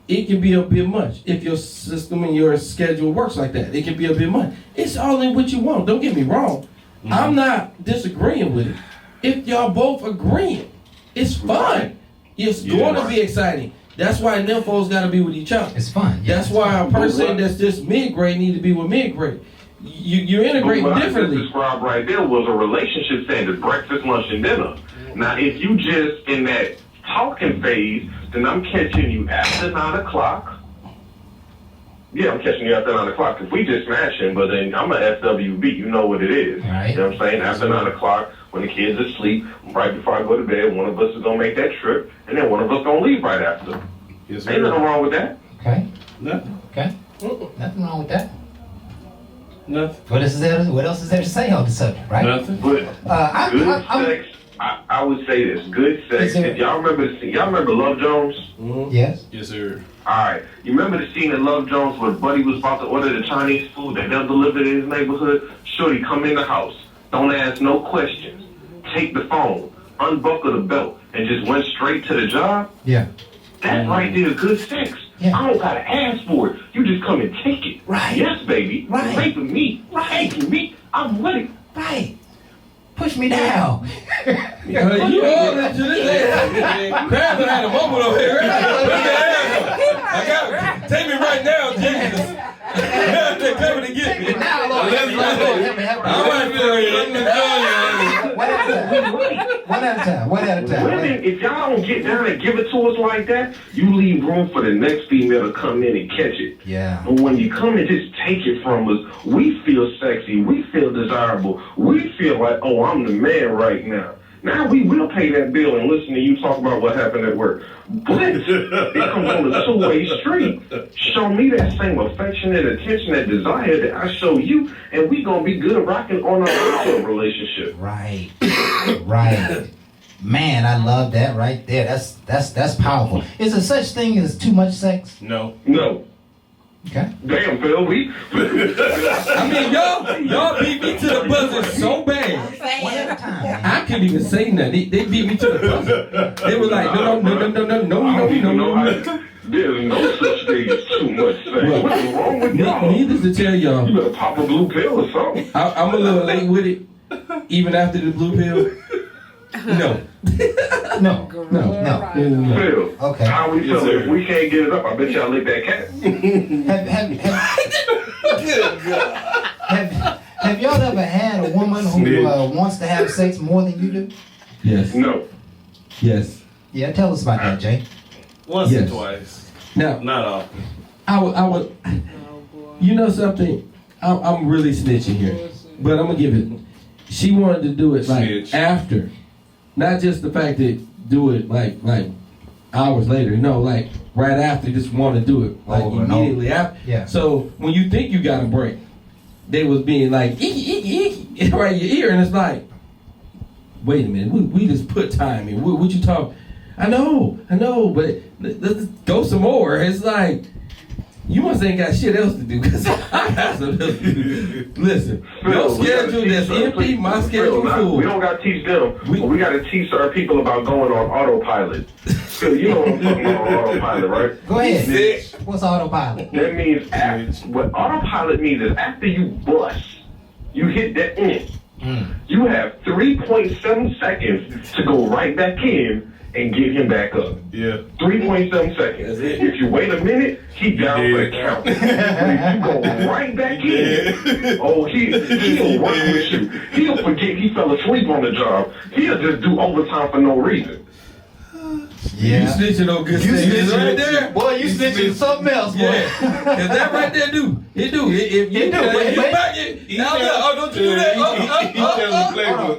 it can be a bit much. If your system and your schedule works like that, it can be a bit much. It's all in what you want. Don't get me wrong. I'm not disagreeing with it. If y'all both agreeing, it's fun. It's going to be exciting. That's why them folks got to be with each other. It's fun. Yeah, that's why a person that's just mid-grade need to be with mid-grade. You're integrating differently. What I just described right there was a relationship standard, breakfast, lunch, and dinner. Now, if you just in that talking phase, then I'm catching you after 9 o'clock. Yeah, I'm catching you after 9 o'clock. If we just smashing, but then I'm a FWB, you know what it is. Right. You know what I'm saying? After 9 o'clock, when the kids are asleep, right before I go to bed, one of us is going to make that trip, and then one of us going to leave right after. Yes, Ain't nothing wrong with that. Okay. Nothing. Okay. Nothing wrong with that. Nothing. What else is there to say on the subject, right? Nothing. But good I'm sex, I would say this, good sex. If y'all remember Love Jones? Yes. Yes, sir. Alright, you remember the scene in Love Jones where Buddy was about to order the Chinese food that they'll deliver in his neighborhood? Shorty, come in the house. Don't ask no questions. Take the phone, unbuckle the belt, and just went straight to the job? Yeah. That's right there, good sex. Yeah. I don't gotta ask for it. You just come and take it. Right. Yes, baby. Right. Raping me. Raping me. I'm with it. Right. Push me down. You all into this. Crab had a moment over here. I got take me right now, Jesus. They're coming to get me. Now, Lord, help me. I might feel One at a time. Women, if y'all don't get down and give it to us like that, you leave room for the next female to come in and catch it. Yeah. But when you come and just take it from us, we feel sexy, we feel desirable, we feel like, oh, I'm the man right now. Now we will pay that bill and listen to you talk about what happened at work. But it comes on a two-way street. Show me that same affection and attention and desire that I show you, and we gonna be good rocking on our relationship. Right. Right. Man, I love that right there. That's powerful. Is there such thing as too much sex? No. No. Okay. Damn, Phil, I mean, y'all beat me to the buzzer so bad. One at a time. I couldn't even say nothing. They beat me to the buzzer. They were like, no. I don't even know how. There's no such thing as too much sex. What's wrong with y'all? Needless to tell y'all, You better pop a blue pill or something. I'm a little late with it. Even after the blue pill. No. No. No. Phil, Okay. how we feel? If we can't get it up, I bet y'all lick that cat. Have y'all ever had a woman who wants to have sex more than you do? Yes. No. Yes. Yeah, tell us about that, Jay. Once Yes. or twice. Now, Not often. I would. You know something? I'm really snitching here, but I'm gonna give it. She wanted to do it like Snitch. after, not just the fact that do it like hours later. No, like right after. Just want to do it like Over and immediately after. Yeah. So when you think you got a break, they was being like icky icky icky right in your ear, and it's like, wait a minute, we just put time in. What you talk? I know, but let's go some more. It's like, you must ain't got shit else to do, because I got something else to do. Listen, your schedule that's empty, my schedule full. We don't got to teach them. We got to teach our people about going on autopilot. Phil, you know what I'm talking about on autopilot, right? Go ahead. What's autopilot? That means, what autopilot means is after you bust, you hit that in. You have 3.7 seconds to go right back in and get him back up. Yeah. 3.7 seconds. If you wait a minute, he down for the count. If you go right back in, oh, he'll work with you. He'll forget he fell asleep on the job. He'll just do overtime for no reason. You snitching on good things right there. Boy, you snitching something else, boy. Yeah, cause that right there do. It do. If you back it, don't you do that?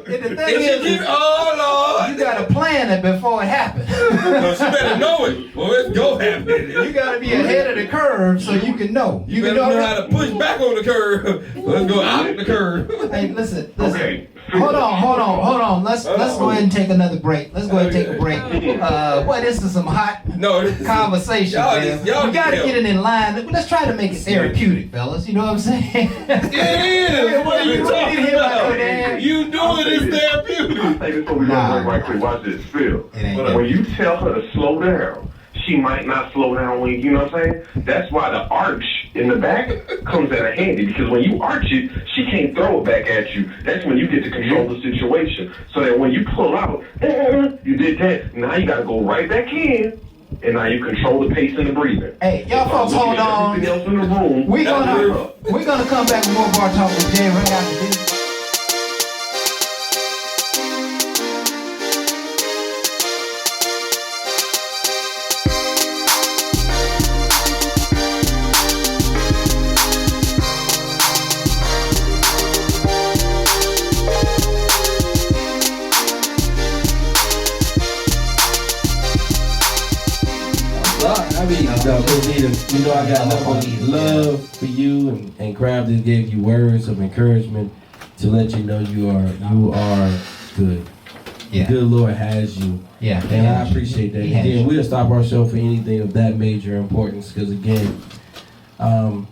And the thing is, You gotta plan it before it happens. No, she better know it, or it's go happen. You gotta be ahead of the curve so you can know. You better know how to push back on the curve. Let's go out the curve. Hey, listen. Okay. Hold on. Let's go ahead and take another break. Let's go ahead and take a break. Boy, this is some hot conversation, man. y'all We gotta get it in line. Let's try to make it therapeutic, fellas. You know what I'm saying? It is. What are you talking about? You doing this therapeutic. I'll say this before we go to break right quick. Watch this, Phil. When you tell her to slow down, she might not slow down when, you know what I'm saying? That's why the arch in the back comes in handy, because when you arch it, she can't throw it back at you. That's when you get to control the situation. So that when you pull out, you did that. Now you got to go right back in, and now you control the pace and the breathing. Hey, y'all folks, hold on. Everything else in the room, We're gonna come back with more Bar Talk with Jay right after this. I mean, Coach, you know I got love for you, and Crab just gave you words of encouragement to let you know you are good. Yeah. The good Lord has you. Yeah. And I appreciate that. Again, we'll stop our show for anything of that major importance, because again,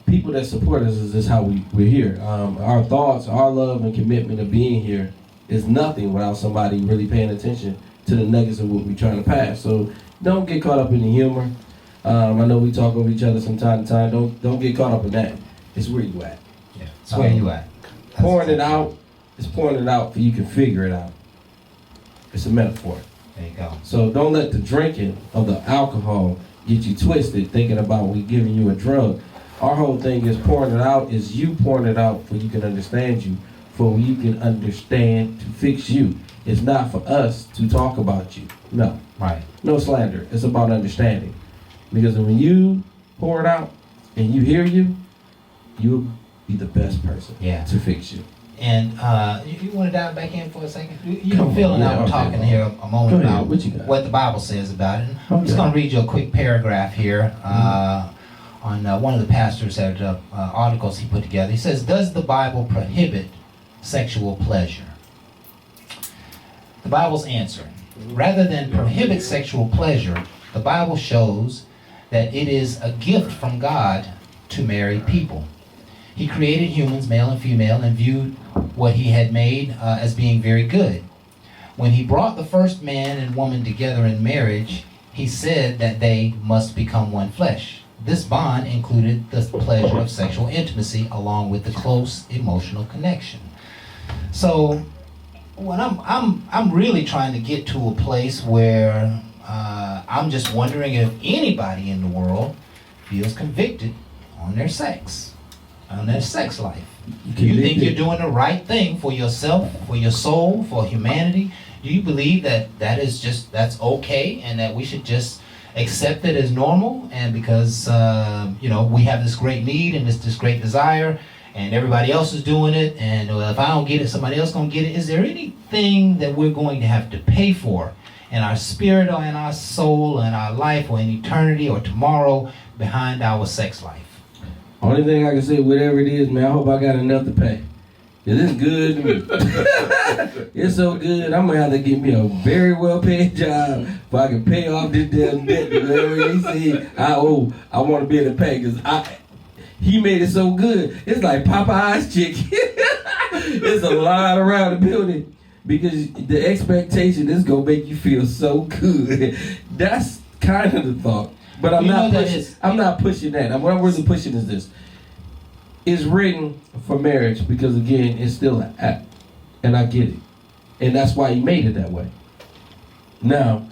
people that support us is how we're here. Our thoughts, our love and commitment of being here is nothing without somebody really paying attention to the nuggets of what we're trying to pass. So don't get caught up in the humor. I know we talk over each other from time to time. Don't get caught up in that. It's where you at. Yeah. It's where you at. Pouring it out is pouring it out for you can figure it out. It's a metaphor. There you go. So don't let the drinking of the alcohol get you twisted thinking about we giving you a drug. Our whole thing is pouring it out, is you pouring it out for you can understand you, for you can understand to fix you. It's not for us to talk about you. No. Right. No slander. It's about understanding. Because when you pour it out and you hear you'll be the best person to fix you. And you want to dive back in for a second? You know, Phil and I were talking here a moment about what the Bible says about it. I'm just going to read you a quick paragraph here on one of the pastors' articles he put together. He says, "Does the Bible prohibit sexual pleasure?" The Bible's answer: rather than prohibit sexual pleasure, the Bible shows that it is a gift from God to married people. He created humans, male and female, and viewed what he had made as being very good. When he brought the first man and woman together in marriage, he said that they must become one flesh. This bond included the pleasure of sexual intimacy along with the close emotional connection. So when I'm really trying to get to a place where I'm just wondering if anybody in the world feels convicted on their sex life. Do you think you're doing the right thing for yourself, for your soul, for humanity? Do you believe that's okay, and that we should just accept it as normal? And because we have this great need and this great desire, and everybody else is doing it, and if I don't get it, somebody else gonna get it. Is there anything that we're going to have to pay for in our spirit or in our soul, in our life, or in eternity or tomorrow behind our sex life? Only thing I can say, whatever it is, man, I hope I got enough to pay. It's good to me. It's so good, I'm gonna have to get me a very well-paid job so I can pay off this damn debt. Whatever they say I owe, I want to be able to pay, because he made it so good. It's like Popeye's chicken. It's a line around the building because the expectation is gonna make you feel so good. That's kind of the thought. But I'm not pushing that. What I'm really pushing is this. It's written for marriage because, again, it's still an act. And I get it. And that's why he made it that way. Now,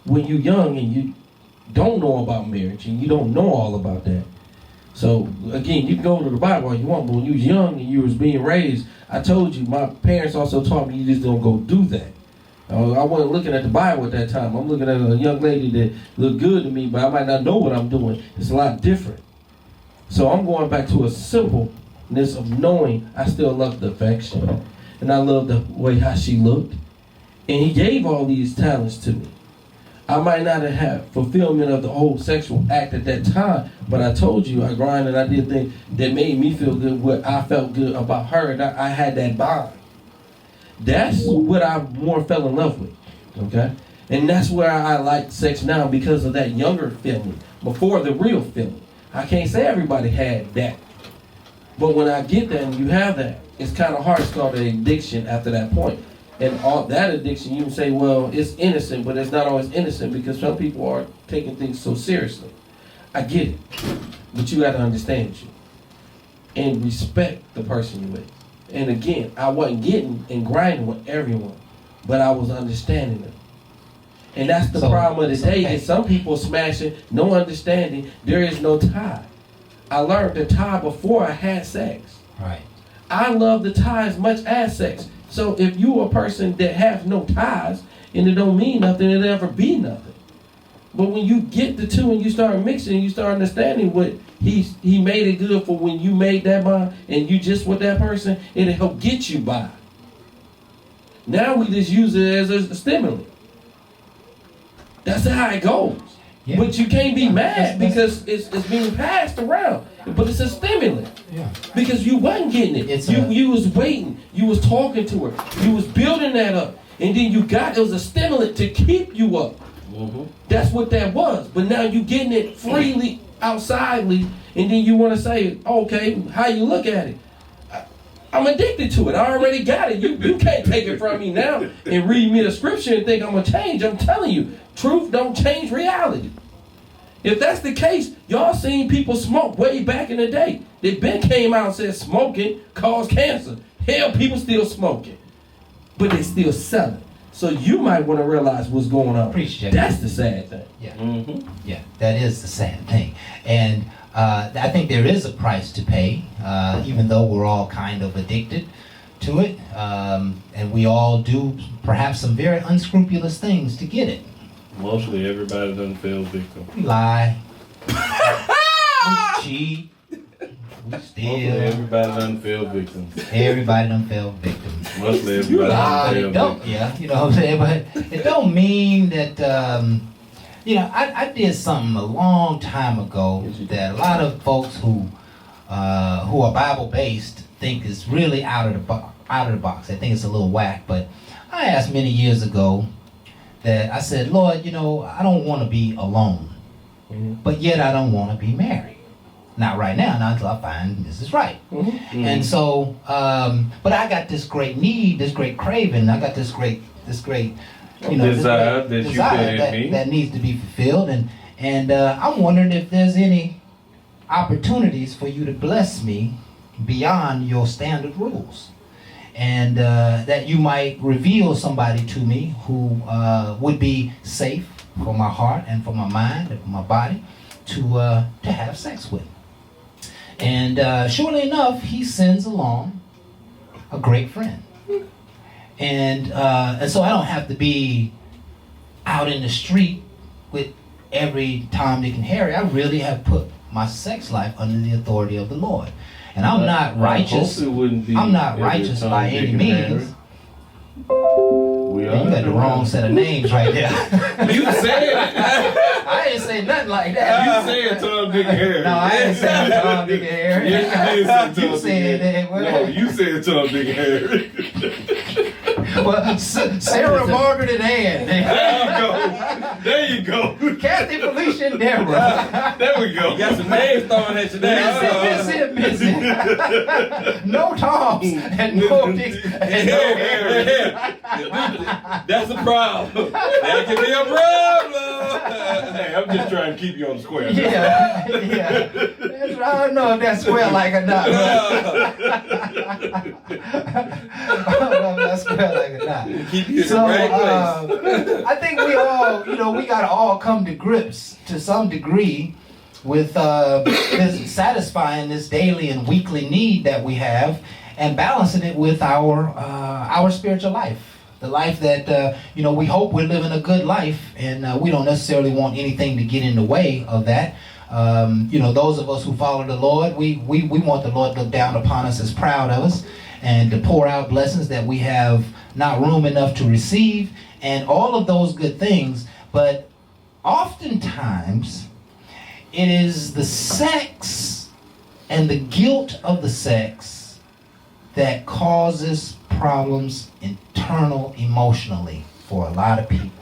when you're young and you don't know about marriage and you don't know all about that. So, again, you can go to the Bible all you want, but when you was young and you was being raised, I told you, my parents also taught me you just don't go do that. I wasn't looking at the Bible at that time. I'm looking at a young lady that looked good to me, but I might not know what I'm doing. It's a lot different. So I'm going back to a simpleness of knowing I still love the affection. And I love the way how she looked. And he gave all these talents to me. I might not have had fulfillment of the whole sexual act at that time, but I told you I grinded and I did things that made me feel good, what I felt good about her, and I had that bond. That's what I more fell in love with, okay? And that's where I like sex now, because of that younger feeling, before the real feeling. I can't say everybody had that. But when I get that and you have that, it's kind of hard to start an addiction after that point. And all that addiction, you can say, well, it's innocent, but it's not always innocent, because some people are taking things so seriously. I get it, but you got to understand you and respect the person you're with. And again, I wasn't getting and grinding with everyone, but I was understanding them. And that's the problem of the day, is some people smashing, no understanding, there is no tie. I learned the tie before I had sex. Right. I love the tie as much as sex. So if you a person that have no ties, and it don't mean nothing, it'll never be nothing. But when you get the two and you start mixing, you start understanding what he made it good for when you made that bond and you just with that person, it'll help get you by. Now we just use it as a stimulant. That's how it goes. Yeah. But you can't be mad because it's being passed around. But it's a stimulant. Yeah. Because you wasn't getting it. You was waiting. You was talking to her. You was building that up. And then it was a stimulant to keep you up. Mm-hmm. That's what that was. But now you getting it freely, outsidely, and then you want to say, okay, how you look at it? I'm addicted to it. I already got it. You can't take it from me now and read me the scripture and think I'm going to change. I'm telling you, truth don't change reality. If that's the case, y'all seen people smoke way back in the day. They been came out and said smoking caused cancer. Hell, people still smoking. But they still selling. So you might want to realize what's going on. Appreciate That's it. the sad thing. Yeah. Mm-hmm. Yeah, that is the sad thing. And I think there is a price to pay, even though we're all kind of addicted to it. And we all do perhaps some very unscrupulous things to get it. Mostly everybody done fell victim. We lie. We cheat. We Mostly steal. everybody done fell victim. Everybody done fell victims. Mostly everybody done fell victim. Yeah, you know what I'm saying? But it don't mean that, I did something a long time ago that a lot of folks who are Bible-based think is really out of the box. I think it's a little whack, but I asked many years ago that I said, Lord, I don't want to be alone, but yet I don't want to be married. Not right now, not until I find this is right. Mm-hmm. And so, but I got this great need, this great craving. I got this great desire that needs to be fulfilled. And I'm wondering if there's any opportunities for you to bless me beyond your standard rules. And that you might reveal somebody to me who would be safe for my heart and for my mind and for my body to have sex with. And surely enough, he sends along a great friend. And so I don't have to be out in the street with every Tom, Dick, and Harry. I really have put my sex life under the authority of the Lord. And I'm not righteous. I'm not righteous by any means. You got the wrong set of names right there. You said it. I didn't say nothing like that. You said Tom, Dick, and Harry. No, I didn't say Tom, Dick, and Harry. Yes, you You said that. No, you said Tom, Dick, and Harry. Well, Sarah, Margaret, and Ann. There you go. Kathy, Felicia, and Deborah. There we go. You got some names thrown at you there. Missing. No Toms and no Dicks and no Harrys. That's a problem. That can be a problem. Hey, I'm just trying to keep you on the square. Yeah. That's right. I don't know if that's square like or not. I don't know if that's square like or not. Keep you in So the right place. I think we all, we gotta all come to grips to some degree with this satisfying this daily and weekly need that we have, and balancing it with our spiritual life. The life that, we hope we're living a good life, and we don't necessarily want anything to get in the way of that. Those of us who follow the Lord, we want the Lord to look down upon us as proud of us and to pour out blessings that we have not room enough to receive, and all of those good things. But oftentimes, it is the sex and the guilt of the sex that causes problems internal emotionally for a lot of people.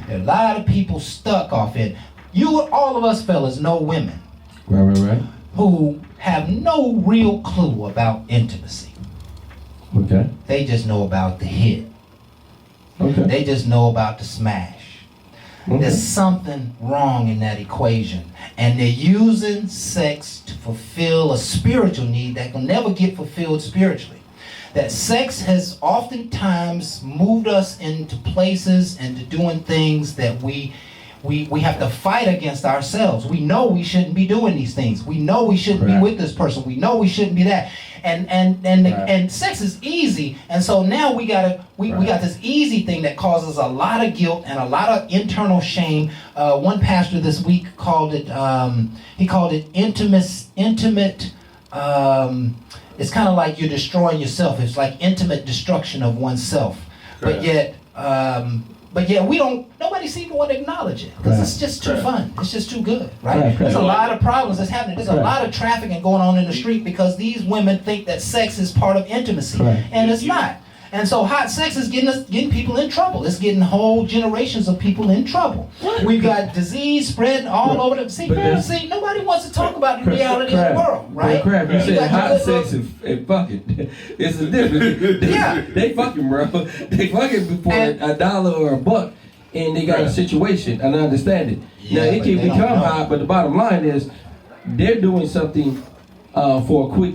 There are a lot of people stuck off it. All of us fellas know women Right. who have no real clue about intimacy. Okay. They just know about the hit. Okay. They just know about the smash. There's something wrong in that equation. And they're using sex to fulfill a spiritual need that will never get fulfilled spiritually. That sex has oftentimes moved us into places and to doing things that we have to fight against ourselves. We know we shouldn't be doing these things. We know we shouldn't be with this person. We know we shouldn't be that. And sex is easy, and so now we got this easy thing that causes a lot of guilt and a lot of internal shame. One pastor this week called it intimate. It's kind of like you're destroying yourself. It's like intimate destruction of oneself. Correct. But yet nobody seems to want to acknowledge it because it's just too fun. It's just too good, right? There's a lot of problems that's happening. There's a lot of trafficking going on in the street because these women think that sex is part of intimacy, and it's not. And so hot sex is getting people in trouble. It's getting whole generations of people in trouble. We've got disease spreading all over the. See, nobody wants to talk about the reality of the world, right? Crap, you said hot sex and fucking. It's a difference. They fucking, bro. They fucking for $1 or $1, and they got a situation, and I understand it. Now it can become hot, but the bottom line is they're doing something for a quick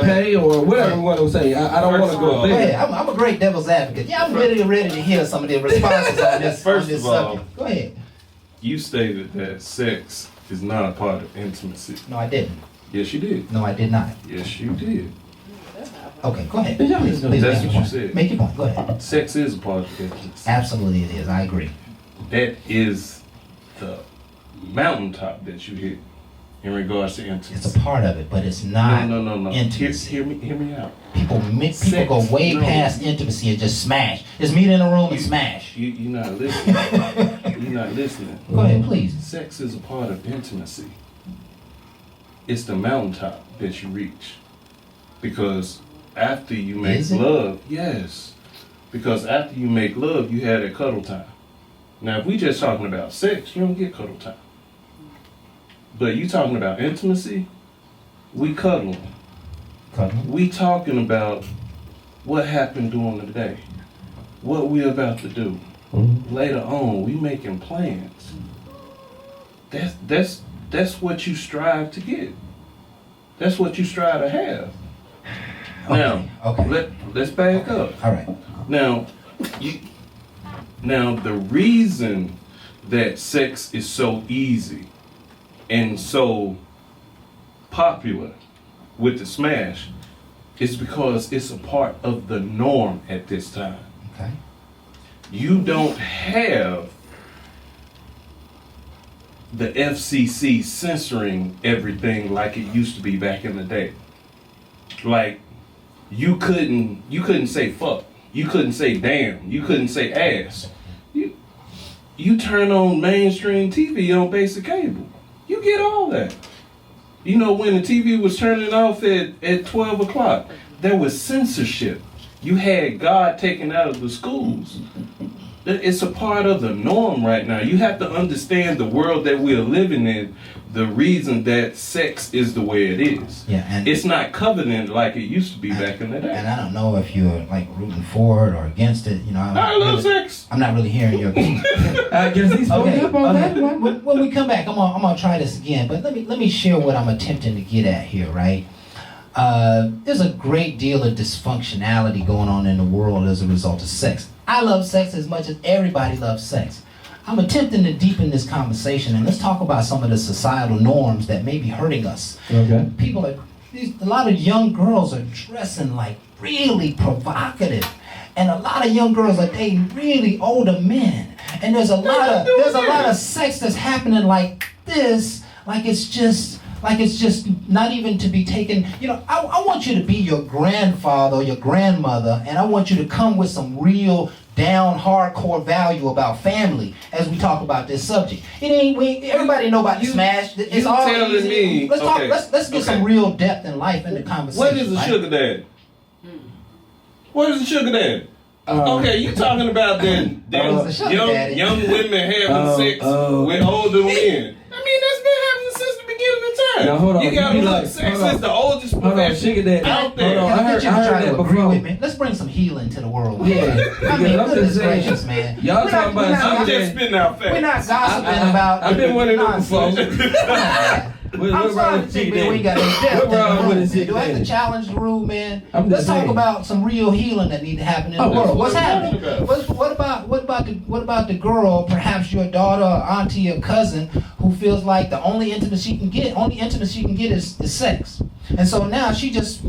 pay or whatever you want to say. I don't want to go there. I'm a great devil's advocate. Yeah, I'm ready to hear some of the responses on this. First of all, subject. Go ahead. You stated that sex is not a part of intimacy. No, I didn't. Yes, you did. No, I did not. Yes, you did. Okay, go ahead. Please That's what you said. Make your point. Go ahead. Sex is a part of intimacy. Absolutely, it is. I agree. That is the mountaintop that you hit in regards to intimacy. It's a part of it, but it's not No. intimacy. Hear me out. People go way past intimacy and just smash. Just meet in a room and smash. You're not listening. You're not listening. Go ahead, please. Sex is a part of intimacy. It's the mountaintop that you reach. Because after you make love, yes. Because after you make love, you have that cuddle time. Now, if we just talking about sex, you don't get cuddle time. But you talking about intimacy, we cuddling. We talking about what happened during the day, what we about to do. Later on, we making plans. That's what you strive to get. That's what you strive to have. Now, let's back up. All right. Now, the reason that sex is so easy and so popular with the smash is because it's a part of the norm at this time. Okay. You don't have the FCC censoring everything like it used to be back in the day. Like, you couldn't say fuck. You couldn't say damn. You couldn't say ass. You turn on mainstream TV on basic cable. You get all that. You know, when the TV was turning off at 12 o'clock, there was censorship. You had God taken out of the schools. It's a part of the norm right now. You have to understand the world that we're living in, the reason that sex is the way it is. Yeah, and it's not covenant like it used to be back in the day. And I don't know if you're like rooting for it or against it. You know, I love sex. I'm not really hearing your opinion. I guess he's okay. Up on that. When we come back, I'm gonna try this again. But let me share what I'm attempting to get at here, right? There's a great deal of dysfunctionality going on in the world as a result of sex. I love sex as much as everybody loves sex. I'm attempting to deepen this conversation, and let's talk about some of the societal norms that may be hurting us. Okay. A lot of young girls are dressing like really provocative, and a lot of young girls are dating really older men. And there's a lot of sex that's happening like this, like it's just not even to be taken. You know, I want you to be your grandfather or your grandmother, and I want you to come with some real down hardcore value about family as we talk about this subject. Everybody know about the smash. It's all telling easy. me. Let's get some real depth and life in the conversation. What is a sugar daddy? What is a sugar daddy? Okay, you talking about that young women having sex with older men. I mean, that's been happening since the beginning of time. Now, hold on. You gotta look, sex is the oldest sugar Hold on, daddy sugar daddy. out there. Hold on, I heard try that to agree before. with me. Let's bring some healing to the world. Yeah, I mean, because I'm just goodness saying, gracious, man. y'all We're talking not- about I'm sugar just daddy. spitting out We're facts. not gossiping about. I've been one of them before. nonsense. I'm sorry to think, man, we ain't got any depth in What wrong the with room, it, man. Do I have to daddy? challenge the rule, man? I'm just Let's talk saying. about some real healing that need to happen in the Oh, world. that's What's what I'm happening? talking about. What about the girl, perhaps your daughter, or auntie, or cousin, who feels like the only intimacy she can get is sex. And so now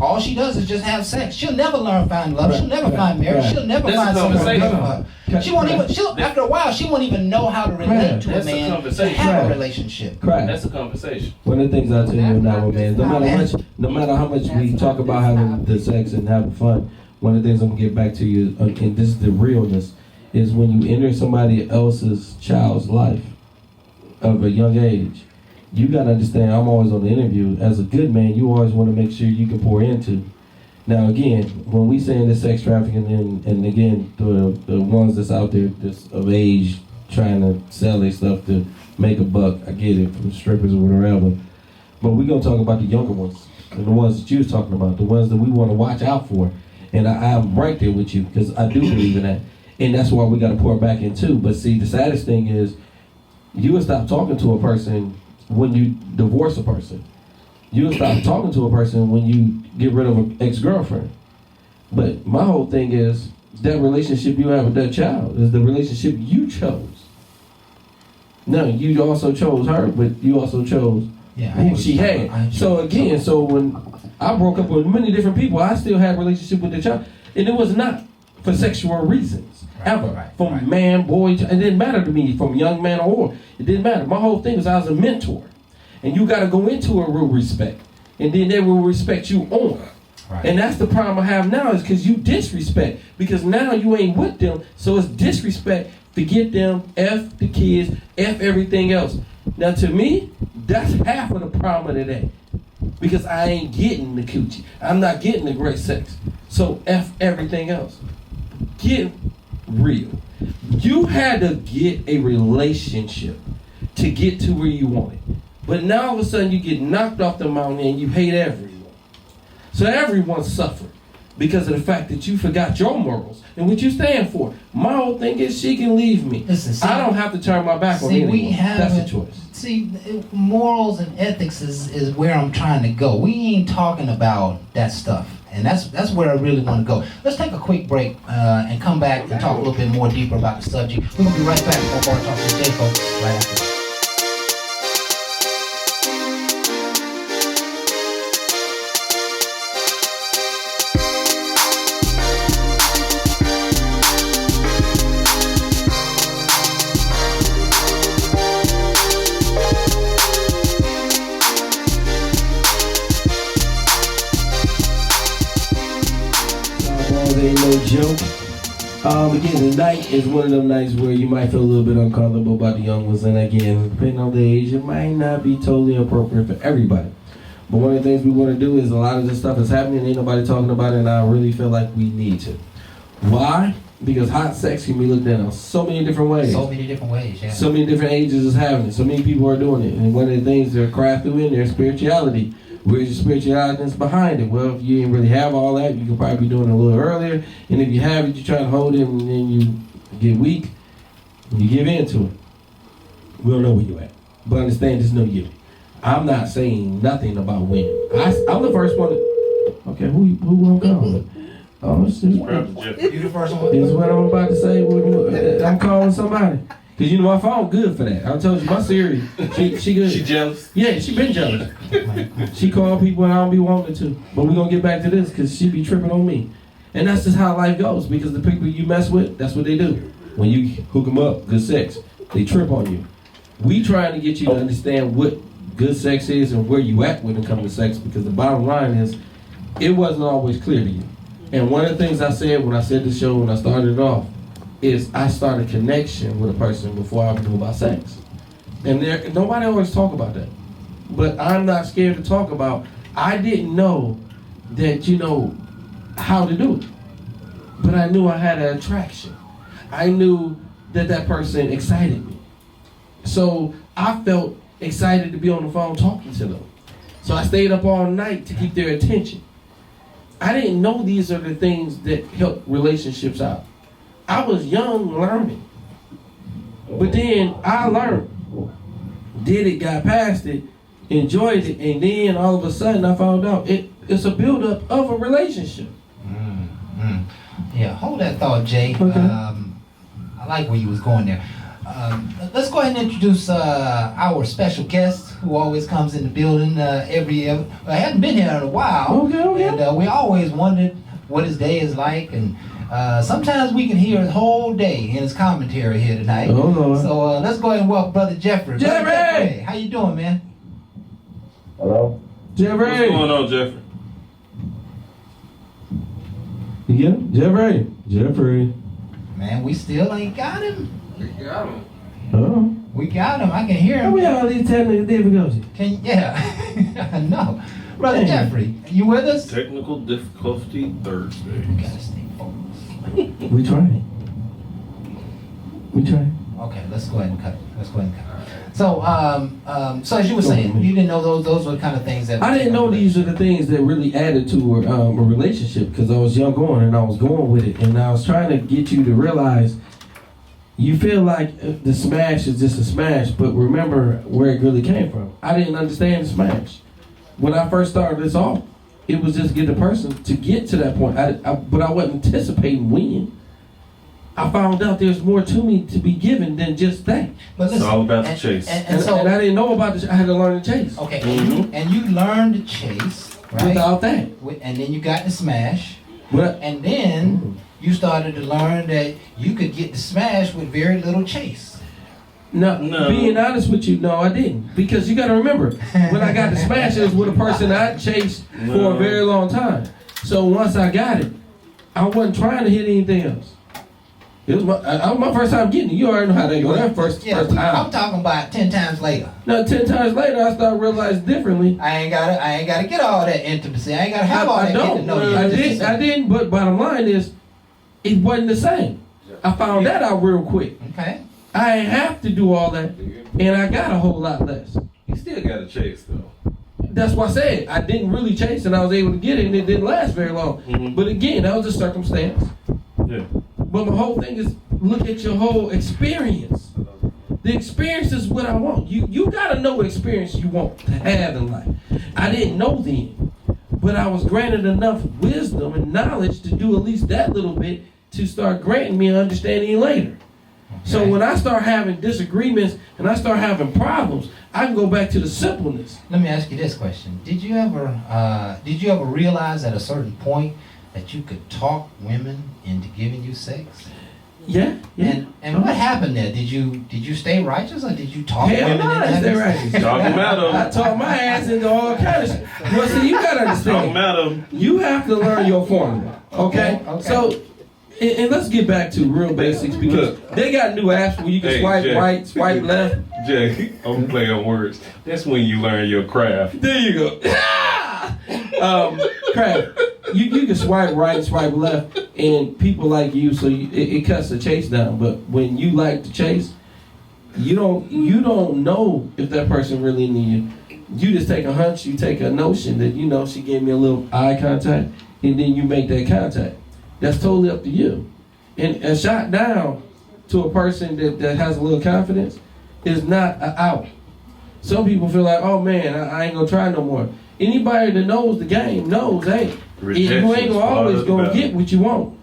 all she does is just have sex. She'll never learn to find love. She'll never find marriage. right. She'll never That's find a someone to conversation. love her. She won't even. After a while, she won't even know how to relate to a That's a man to conversation. have a Right. relationship. Crack. That's a conversation. One of the things I tell you now, man, no matter how much we talk about having the sex and having fun, one of the things I'm gonna get back to you, and this is the realness, is when you enter somebody else's child's life of a young age, you gotta understand. I'm always on the interview. As a good man, you always want to make sure you can pour into. Now again, when we saying the sex trafficking, and again the ones that's out there that's of age trying to sell their stuff to make a buck, I get it, from strippers or whatever. But we're gonna talk about the younger ones, and the ones that you was talking about, the ones that we want to watch out for. And I'm right there with you because I do believe in that, and that's why we got to pour back in too. But see, the saddest thing is, you will stop talking to a person when you divorce a person. You'll stop talking to a person when you get rid of an ex-girlfriend. But my whole thing is that relationship you have with that child is the relationship you chose. No, you also chose her, but you also chose who she had. So again, so when I broke up with many different people, I still had a relationship with the child. And it was not for sexual reasons. Ever. From man, boy, it didn't matter to me, from young man or old. It didn't matter. My whole thing was I was a mentor. And you got to go into a real respect. And then they will respect you on. Right. And that's the problem I have now is because you disrespect. Because now you ain't with them. So it's disrespect. Forget them. F the kids. F everything else. Now to me, that's half of the problem of today. Because I ain't getting the coochie. I'm not getting the great sex. So F everything else. Get real. You had to get a relationship to get to where you want it. But now all of a sudden you get knocked off the mountain and you hate everyone. So everyone suffered because of the fact that you forgot your morals and what you stand for. My whole thing is she can leave me. Listen, see, I don't have to turn my back on anyone. That's a choice. See, morals and ethics is where I'm trying to go. We ain't talking about that stuff. And that's where I really want to go. Let's take a quick break and come back and talk a little bit more deeper about the subject. We're going to be right back on Bar Talk with Jay, folks, right after this. Ain't no joke. Again, tonight is one of them nights where you might feel a little bit uncomfortable about the young ones, and again, depending on the age, it might not be totally appropriate for everybody. But one of the things we want to do is a lot of this stuff is happening, ain't nobody talking about it, and I really feel like we need to. Why? Because hot sex can be looked at in so many different ways. So many different ways, yeah. So many different ages is having it. So many people are doing it. And one of the things they're craft through in there is spirituality. Where's your spirituality that's behind it? Well, if you didn't really have all that, you could probably be doing it a little earlier. And if you have it, you try to hold it, and then you get weak, and you give in to it. We don't know where you're at. But understand, there's no you. I'm not saying nothing about women. I'm the first one to... Okay, who I'm calling? Oh, shit. You the first one? This is what I'm about to say. I'm calling somebody. Because you know my phone good for that. I told you, my Siri, she good. She jealous? Yeah, she been jealous. She call people and I don't be wanting to. But we're going to get back to this because she be tripping on me. And that's just how life goes, because the people you mess with, that's what they do. When you hook them up, good sex, they trip on you. We trying to get you to understand what good sex is and where you at when it comes to sex, because the bottom line is, it wasn't always clear to you. And one of the things I said when I said the show, when I started it off, is I started a connection with a person before I knew about sex. And nobody always talk about that. But I'm not scared to talk about, I didn't know that, how to do it. But I knew I had an attraction. I knew that person excited me. So I felt excited to be on the phone talking to them. So I stayed up all night to keep their attention. I didn't know these are the things that help relationships out. I was young learning. But then I learned, did it, got past it, enjoyed it, and then all of a sudden I found out it's a buildup of a relationship. Yeah, hold that thought, Jay. Okay. I like where you was going there. Let's go ahead and introduce our special guest who always comes in the building every year. I hadn't been here in a while. Okay. And we always wondered what his day is like, and sometimes we can hear his whole day in his commentary here tonight. Oh, Lord. So let's go ahead and welcome Brother Jeffrey. Jeffrey! Brother Jeffrey, how you doing, man? Hello? Jeffrey! What's going on, Jeffrey? You get him? Jeffrey. Man, we still ain't got him. Oh. We got him. I can hear How him. we have all these technical difficulties? I know. Brother Hey. Jeffrey, you with us? Technical difficulty Thursday. We gotta stay focused. We tried. Okay, let's go ahead and cut it. So, so as you were saying, you didn't know those were the kind of things that... I didn't know these are the things that really added to a relationship because I was young going and I was going with it. And I was trying to get you to realize you feel like the smash is just a smash, but remember where it really came from. I didn't understand the smash. When I first started this off, it was just get the person to get to that point. But I wasn't anticipating when. I found out there's more to me to be given than just that. But listen, It's all about the chase. And so, And I didn't know about this. I had to learn to chase. okay, Mhm. and you learned to chase, right? Without that. And then you got the smash, But and then you started to learn that you could get the smash with very little chase. No, being honest with you, no, I didn't. Because you got to remember, when I got the smash, it was with a person I chased for a very long time. So once I got it, I wasn't trying to hit anything else. It was my first time getting it. You already know how they go. That first I'm time. talking about 10 times later. Now, 10 times later, I started realizing differently. I ain't gotta get all that intimacy. I ain't gotta have all that. I don't. You. I didn't. But bottom line is, it wasn't the same. I found that out real quick. Okay. I ain't have to do all that, and I got a whole lot less. You still got to chase, though. That's why I said I didn't really chase, and I was able to get it, and it didn't last very long. Mhm. But again, that was a circumstance. Yeah. But my whole thing is look at your whole experience. The experience is what I want. You gotta know what experience you want to have in life. I didn't know then, but I was granted enough wisdom and knowledge to do at least that little bit to start granting me an understanding later. So when I start having disagreements and I start having problems, I can go back to the simpleness. Let me ask you this question: Did you ever realize at a certain point that you could talk women into giving you sex? Yeah. And what happened there? Did you stay righteous, or did you talk Hell women no, into I having stay sex? righteous. Talk him out of I him. taught my ass into all kinds of shit. Well, see, you gotta Talk him understand. out of him. You have to learn your formula, okay? Okay. So, and let's get back to real basics because they got new apps where you can Hey, swipe Jay. right, swipe left. Jay, I'm playing on words. That's when you learn your craft. There you go. Crap. You can swipe right, swipe left, and people like you, so it cuts the chase down. But when you like to chase, you don't know if that person really need you. You just take a hunch, you take a notion that she gave me a little eye contact, and then you make that contact. That's totally up to you. And a shot down to a person that has a little confidence is not an out. Some people feel like, oh man, I ain't gonna try no more. Anybody that knows the game knows, hey, you ain't gonna always gonna get what you want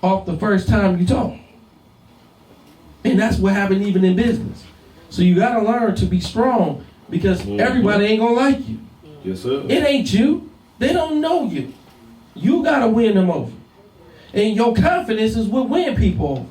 off the first time you talk. And that's what happened even in business. So you gotta learn to be strong because everybody ain't gonna like you. Yes, sir. It ain't you. They don't know you. You gotta win them over. And your confidence is what win people over.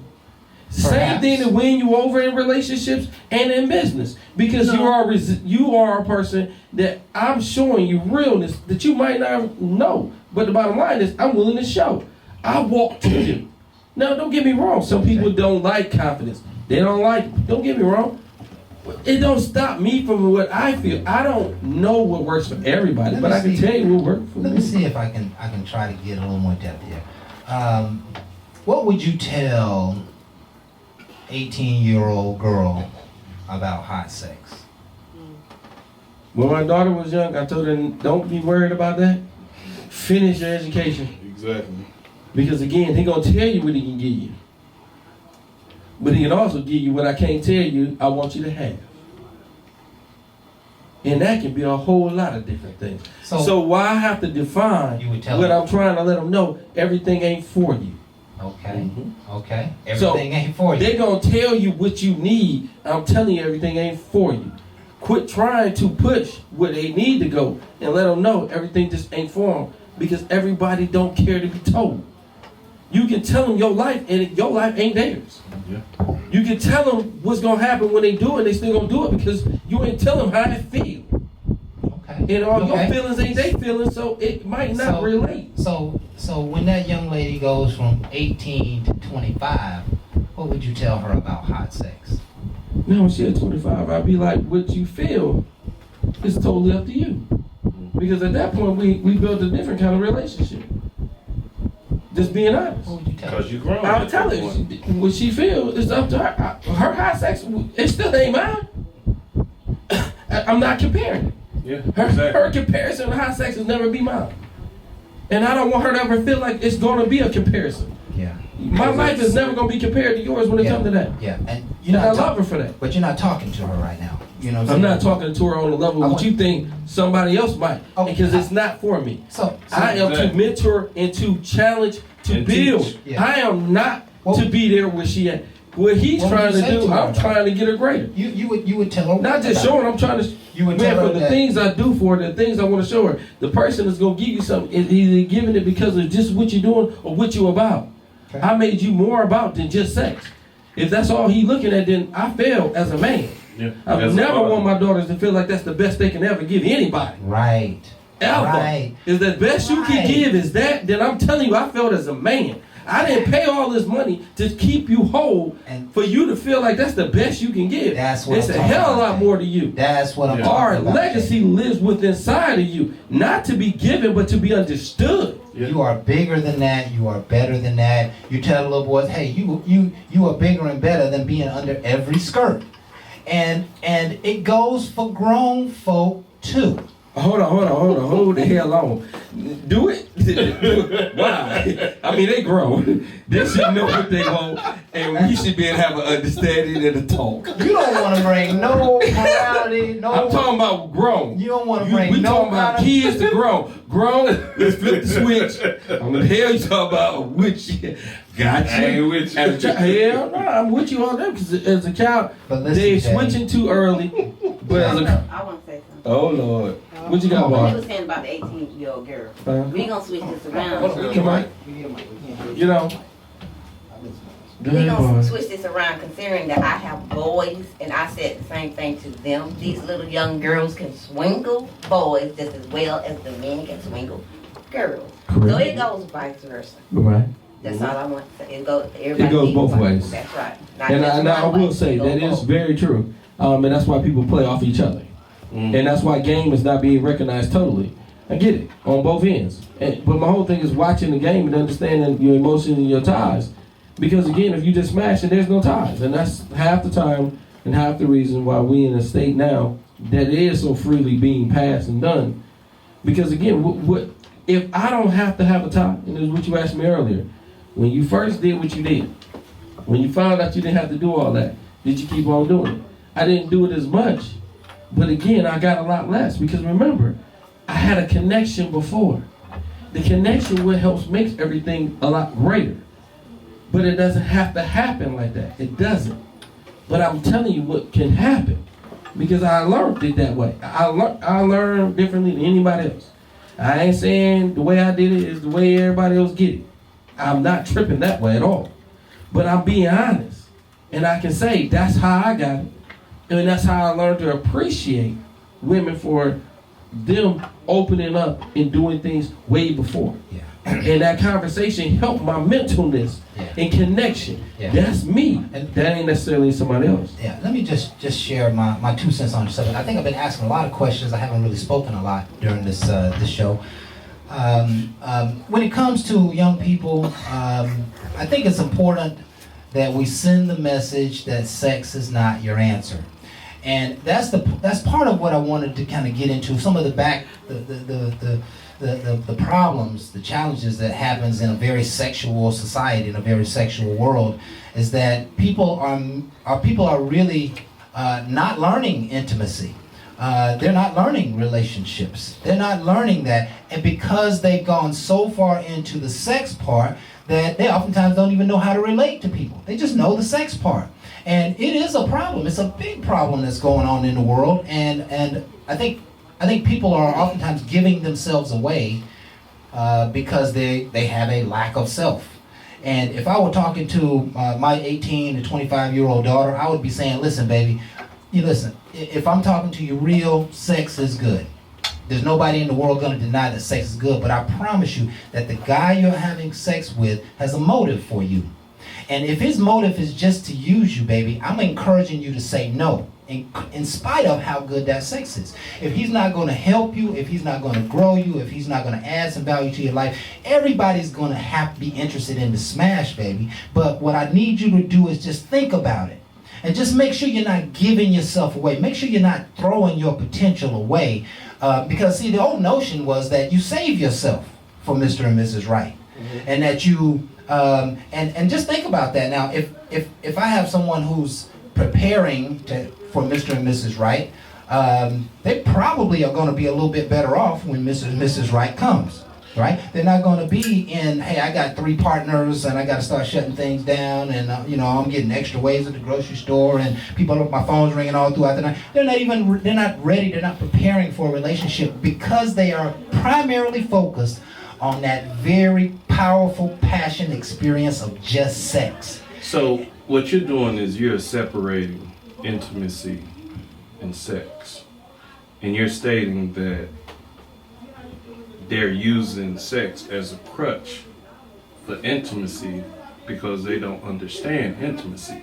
Same Perhaps. thing to win you over in relationships and in business. Because you are a person that I'm showing you realness that you might not know. But the bottom line is I'm willing to show. I walk to you. Now don't get me wrong. Some people don't like confidence. They don't like it. Don't get me wrong. It don't stop me from what I feel. I don't know what works for everybody, but I can tell you what works for Let me. me see if I can try to get a little more depth here. What would you tell 18-year-old girl about hot sex? When my daughter was young, I told her, don't be worried about that. Finish your education. Exactly. Because again, he gonna tell you what he can give you. But he can also give you what I can't tell you I want you to have. And that can be a whole lot of different things. So why I have to define You would tell what them. I'm trying to let them know, everything ain't for you. Okay. Mhm. Okay. Everything ain't for you. They're gonna tell you what you need. I'm telling you, everything ain't for you. Quit trying to push where they need to go and let them know everything just ain't for them, because everybody don't care to be told. You can tell them your life, and your life ain't theirs. Yeah. You can tell them what's gonna happen when they do it. They still gonna do it because you ain't tell them how it feel. Okay. And all your Okay. feelings ain't they feelings, so it might not So- relate. So when that young lady goes from 18 to 25, what would you tell her about hot sex? Now when she at 25, I'd be like, what you feel is totally up to you. Because at that point, we built a different kind of relationship. Just being honest. What would you tell her? Because you grown. I'll at tell that her point. what she feels is up to her. Her high sex, it still ain't mine. I'm not comparing it. Yeah, Her exactly. comparison to high sex will never be mine. And I don't want her to ever feel like it's going to be a comparison. Yeah. My life is never going to be compared to yours when it comes to that. Yeah. And And I not love her for that. but you're not talking to her right now. You know what I'm I'm saying? not talking to her on the level I what want- you think somebody else might, Oh, because it's not for me. So I am to Exactly. mentor and to challenge, to And build. teach. Yeah. I am not Well- to be there where she at. What he's What would trying you to say do, to her I'm about trying to get her greater. you would tell her Not just about showing, I'm trying to, You would man, tell her for the that- things I do for her, the things I want to show her, the person is going to give you something, is either giving it because of just what you're doing or what you're about. Okay. I made you more about than just sex. If that's all he looking at, then I failed as a man. Yeah. I As would a never father. want my daughters to feel like that's the best they can ever give anybody. Right. Ever. Right. Is the best you can Right. give is that, then I'm telling you, I felt as a man. I didn't pay all this money to keep you whole And- for you to feel like that's the best you can give. That's what it's I'm a talking hell of a about, lot Jay. more to you. That's what I'm Yeah. talking Our about. legacy Jay. lives within inside of you, not to be given, but to be understood. Yeah. You are bigger than that. You are better than that. You tell the little boys, hey, you are bigger and better than being under every skirt. And it goes for grown folk too. Hold the hell on. Do it. Why? I mean, they grown. They should know what they want, and we should be able to have an understanding and a talk. You don't want to bring no morality, no. I'm talking about grown. You don't want to bring We no talking about kind of- kids to grown. Grown, let's flip the switch. I'm the hell you talking about which? Gotcha. I ain't with you. As a child, hell no, I'm with you on that because as a child, But listen, they Jay. switching too early. But as a, I want to say something. oh Lord, what you got, What he boy? was saying about the 18-year-old girl. Uh, We gonna switch this Hold on, around. we Come get a on. mic. We get a mic. We can't do it. You know. Go We ahead, gonna boy. switch this around, considering that I have boys, and I said the same thing to them. These little young girls can swingle boys just as well as the men can swingle girls. So Correct. it goes vice versa. Right. That's all I want to say. It goes. Everybody goes needs both one. ways. That's right. Not And just I one will way. say It that goes is both. very true. And that's why people play off each other. Mm. And that's why game is not being recognized totally. I get it on both ends. But my whole thing is watching the game and understanding your emotions and your ties. Because again, if you just smash it, there's no ties. And that's half the time and half the reason why we in a state now that it is so freely being passed and done. Because again, what if I don't have to have a tie, and it was what you asked me earlier, when you first did what you did, when you found out you didn't have to do all that, did you keep on doing it? I didn't do it as much, but again, I got a lot less because remember, I had a connection before. The connection what helps makes everything a lot greater. But it doesn't have to happen like that. It doesn't. But I'm telling you what can happen because I learned it that way. I learned differently than anybody else. I ain't saying the way I did it is the way everybody else get it. I'm not tripping that way at all. But I'm being honest. And I can say that's how I got it. And that's how I learned to appreciate women for them opening up and doing things way before. Yeah. And that conversation helped my mentalness Yeah. and connection. Yeah. That's me. And- That ain't necessarily somebody else. Yeah, let me just share my 2 cents on the subject. I think I've been asking a lot of questions. I haven't really spoken a lot during this show. When it comes to young people, I think it's important that we send the message that sex is not your answer. And that's part of what I wanted to kind of get into. Some of the problems, the challenges that happens in a very sexual society, in a very sexual world, is that people are really not learning intimacy. They're not learning relationships. They're not learning that, and because they've gone so far into the sex part that they oftentimes don't even know how to relate to people. They just know the sex part. And it is a problem. It's a big problem that's going on in the world. And I think people are oftentimes giving themselves away because they have a lack of self. And if I were talking to my 18 to 25-year-old daughter, I would be saying, listen, baby, listen, if I'm talking to you real, sex is good. There's nobody in the world going to deny that sex is good, but I promise you that the guy you're having sex with has a motive for you. And if his motive is just to use you, baby, I'm encouraging you to say no, in spite of how good that sex is. If he's not going to help you, if he's not going to grow you, if he's not going to add some value to your life, everybody's going to have to be interested in the smash, baby. But what I need you to do is just think about it. And just make sure you're not giving yourself away. Make sure you're not throwing your potential away. Because, see, the old notion was that you save yourself for Mr. and Mrs. Right. Mm-hmm. And that you, and just think about that. Now, if I have someone who's preparing for Mr. and Mrs. Right, they probably are going to be a little bit better off when Mr. and Mrs. Right comes. Right? They're not going to be in, hey, I got 3 partners and I got to start shutting things down and, I'm getting extra ways at the grocery store and my phone's ringing all throughout the night. They're not ready, they're not preparing for a relationship because they are primarily focused on that very powerful passion experience of just sex. So what you're doing is you're separating intimacy and sex. And you're stating that they're using sex as a crutch for intimacy because they don't understand intimacy.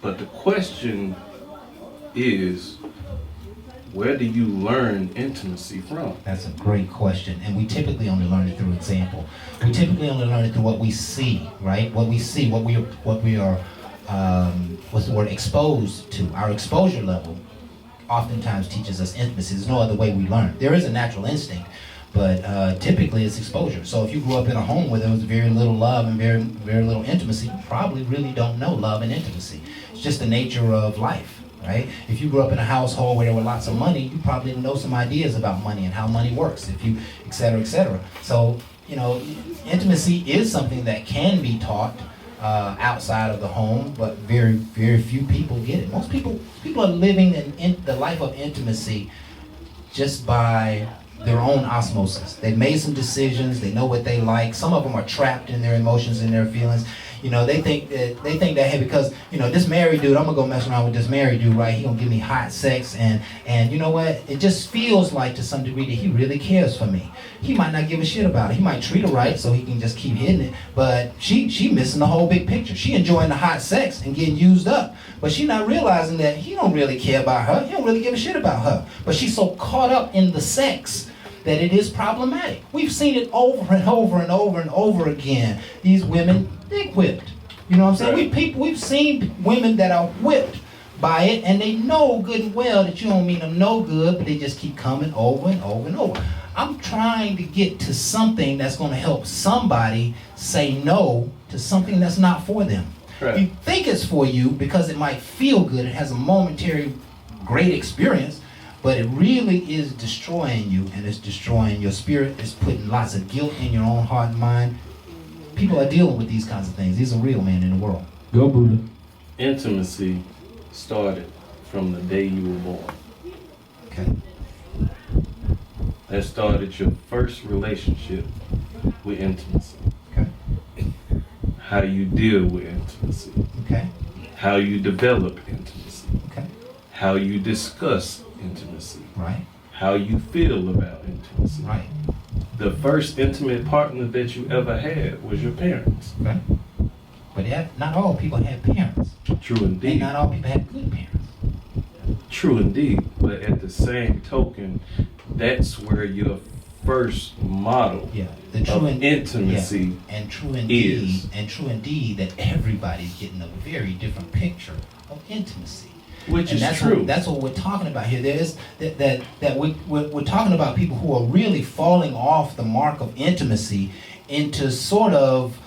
But the question is, where do you learn intimacy from? That's a great question. And we typically only learn it through example. We typically only learn it through what we see, right? What we see, what we are exposed to. Our exposure level oftentimes teaches us intimacy. There's no other way we learn. There is a natural instinct, but typically it's exposure. So if you grew up in a home where there was very little love and very, very little intimacy, you probably really don't know love and intimacy. It's just the nature of life, right? If you grew up in a household where there were lots of money, you probably know some ideas about money and how money works, et cetera, et cetera. So, intimacy is something that can be taught outside of the home, but very, very few people get it. Most people are living in the life of intimacy just by their own osmosis. They've made some decisions. They know what they like. Some of them are trapped in their emotions and their feelings. They think that hey, because this married dude, I'm gonna go mess around with this married dude, right? He gonna give me hot sex, and you know what? It just feels like to some degree that he really cares for me. He might not give a shit about it. He might treat her right so he can just keep hitting it. But she missing the whole big picture. She enjoying the hot sex and getting used up, but she not realizing that he don't really care about her. He don't really give a shit about her. But she's so caught up in the sex that it is problematic. We've seen it over and over and over and over again. These women, dick whipped. You know what I'm saying? We've seen women that are whipped by it, and they know good and well that you don't mean them no good, but they just keep coming over and over and over. I'm trying to get to something that's going to help somebody say no to something that's not for them. Right. You think it's for you because it might feel good, it has a momentary great experience, but it really is destroying you, and it's destroying your spirit. It's putting lots of guilt in your own heart and mind. People are dealing with these kinds of things. These are real men in the world. Go Buddha. Intimacy started from the day you were born. Okay. That started your first relationship with intimacy. Okay. How you deal with intimacy. Okay. How you develop intimacy. Okay. How you discuss intimacy. Right. How you feel about intimacy. Right. The first intimate partner that you ever had was your parents. Okay. But not all people had parents. True And indeed. not all people had good parents. True indeed. But at the same token, that's where your first model of intimacy and true indeed that everybody's getting a very different picture of intimacy. Which and is that's true. That's what we're talking about here. There is that we're talking about people who are really falling off the mark of intimacy into sort of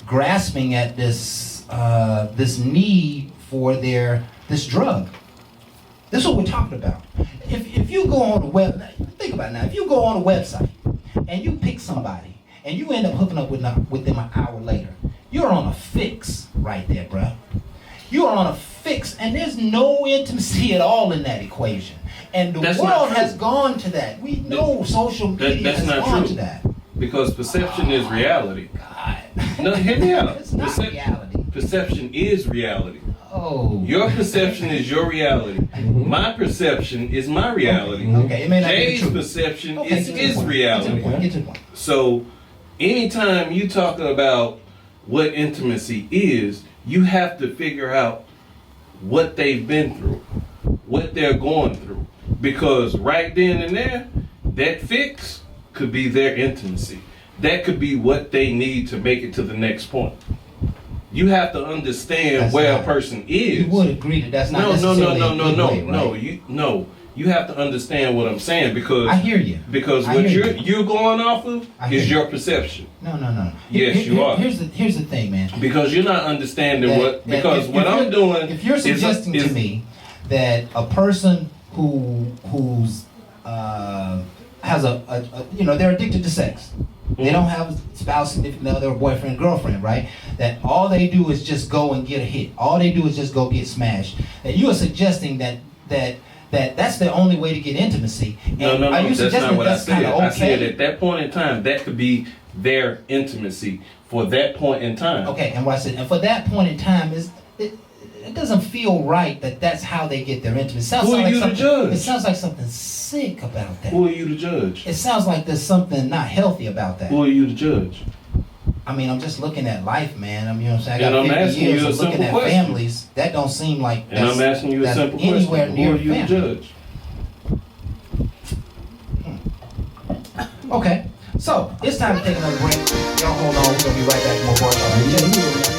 grasping at this this need for this drug. This is what we're talking about. If you go on a web, think about it now. If you go on a website and you pick somebody and you end up hooking up with them an hour later, you're on a fix right there, bruh. You are on a fix, and there's no intimacy at all in that equation. And the world has gone to that. We know social media has gone to that. Because perception is reality. God. No, hear me out. It's not reality. Perception is reality. Oh. Your perception is your reality. My perception is my reality. Okay, it may not be Jay's true. perception Okay, is get to the his point. reality. Get to the point. So, anytime you talk about what intimacy is, you have to figure out what they've been through, what they're going through. Because right then and there, that fix could be their intimacy. That could be what they need to make it to the next point. You have to understand That's where not- a person is. You would agree that that's not No, necessarily a good way, right? No. You have to understand what I'm saying because I hear you. Because I what hear you're going off of I hear is you. your perception. No. Yes, you are. Here's the thing, man. Because you're not understanding what. Because what I'm doing. If you're suggesting to me that a person who's has they're addicted to sex. They don't have a spouse, significant other, or boyfriend, girlfriend, right? That all they do is just go and get a hit. All they do is just go get smashed. And you are suggesting that's the only way to get intimacy. And No. are you That's suggesting not what I that's said. kinda I okay? said at that point in time, that could be their intimacy for that point in time. Okay, and what I said, and for that point in time, it doesn't feel right that that's how they get their intimacy. Who are you to judge? It sounds like something sick about that. Who are you to judge? It sounds like there's something not healthy about that. Who are you to judge? I mean, I'm just looking at life, man. I mean, you know what I'm saying? I And got I'm 50 asking years you a of looking simple at question. families. That don't seem like And I'm asking you a that's simple anywhere question. near Who are you to family. judge? Okay, so it's time to take another break. Y'all hold on. We're gonna be right back with more Bar Talk with Jay.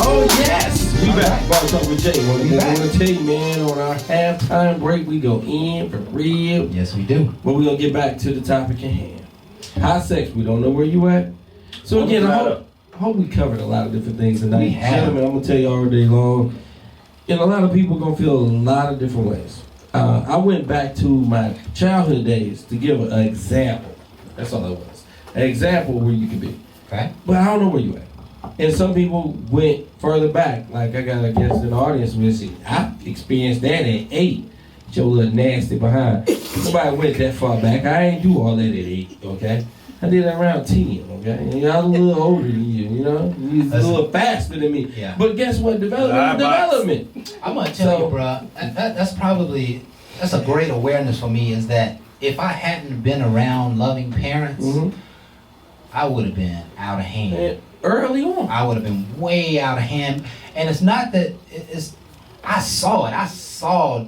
Oh yes, we back. Bar Talk with Jay. What We we back. want to tell you, man, on our halftime break, we go in for real. Yes, we do. But we're gonna get back to the topic at hand. High sex. We don't know where you at. So again, I hope we covered a lot of different things tonight. We have. Gentlemen, I'm gonna tell you all day long. And a lot of people gonna feel a lot of different ways. I went back to my childhood days to give an example. That's all it was. An example where you could be. Okay. But I don't know where you at. And some people went further back. Like I got a guest in the audience with me. I experienced that at 8. Your little nasty behind. Nobody went that far back. I ain't do all that at 8, okay? I did it around 10, okay? And y'all a little older than you know? You're a little faster than me. Yeah. But guess what? Development is development. I'm gonna tell So- you, bro. That's a great awareness for me. Is that if I hadn't been around loving parents, Mhm. I would have been out of hand. And early on. I would have been way out of hand. And it's not that it's. I saw it. I saw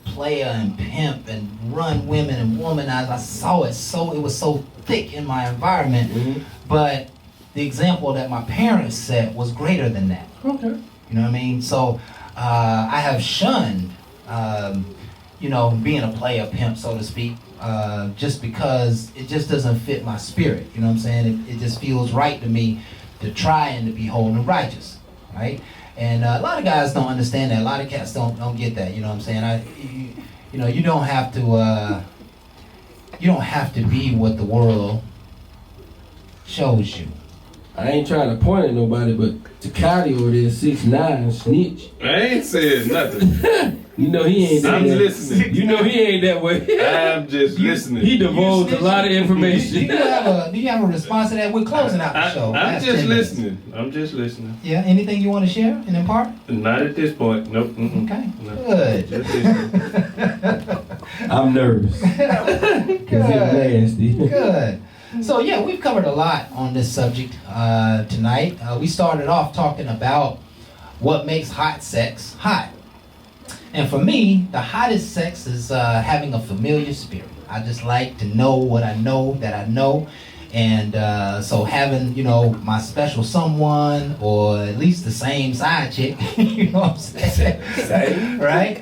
player and pimp and run women and womanize. I saw it. It was so thick in my environment. Mhm. But the example that my parents set was greater than that. Okay. You know what I mean? So I have shunned, being a player pimp, so to speak, just because it just doesn't fit my spirit. You know what I'm saying? It just feels right to me to try and to be holy and righteous, right? And a lot of guys don't understand that. A lot of cats don't get that. You know what I'm saying? You don't have to. You don't have to be what the world shows you. I ain't trying to point at nobody, but Takashi over there, 6'9", snitch. I ain't said nothing. You know he ain't that I'm way. listening. You know he ain't that way. I'm just listening. He divulged a lot of Do information. you have a response to that? We're closing out the show. I'm Last just 10 minutes. listening. I'm just listening. Yeah. Anything you want to share and impart? Not at this point. Nope. Mm-mm. Okay. No. Good. Just listening. I'm nervous. Cause it's nasty. Good. So yeah, we've covered a lot on this subject tonight. We started off talking about what makes hot sex hot. And for me, the hottest sex is having a familiar spirit. I just like to know what I know that I know. And so having, my special someone, or at least the same side chick, you know what I'm saying? Right?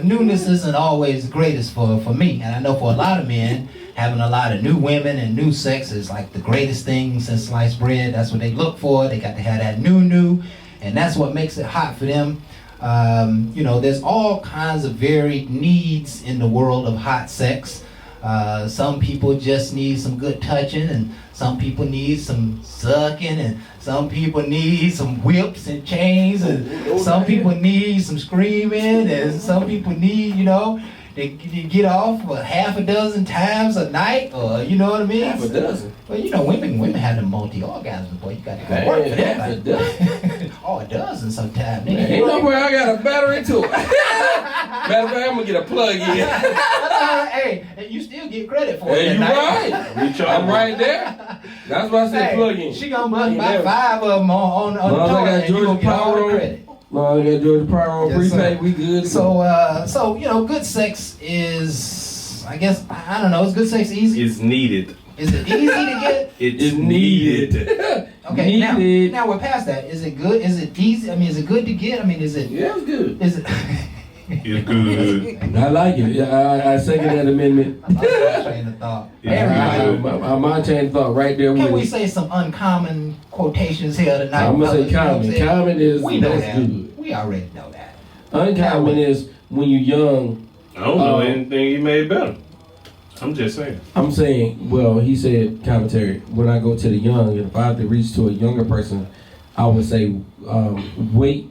Newness isn't always greatest for me. And I know for a lot of men, having a lot of new women and new sex is like the greatest thing since sliced bread. That's what they look for. They got to have that new. And that's what makes it hot for them. There's all kinds of varied needs in the world of hot sex. Some people just need some good touching, and some people need some sucking, and some people need some whips and chains, and some people need some screaming, and some people need, they get off half a dozen times a night, or you know what I mean? Half a dozen. Well, women have the multi-orgasms, boy. You got to go work for that. Half a dozen. A dozen sometimes. Ain't no way I got a battery to it. Matter of fact, I'm gonna get a plug in. Hey, you still get credit for Hey, it. you right. I'm right there. That's why I said plug in. She gonna bust about 5 of them on the I door, got and you Georgia gonna get all Power the on. credit. No, I got Georgia Power on Yes, prepaid. sir. We good. So good sex is, I guess, I don't know. Is good sex easy? It's needed. Is it easy to get? It's needed. Okay, Needed. now we're past that. Is it good? Is it easy? I mean, is it good to get? I mean, is it? Yeah, it's good. Is it? It's good. I like it. Yeah, I second that amendment. I lost my train of thought. My chain of thought right there with Can we it. say some uncommon quotations here tonight? I'm gonna say fellas? You know what I'm common. saying? Common is We know that's that. good. We already know that. Uncommon is when you're young. I don't know anything he made better. I'm just saying. I'm saying, well, he said commentary. When I go to the young, if I have to reach to a younger person, I would say wait,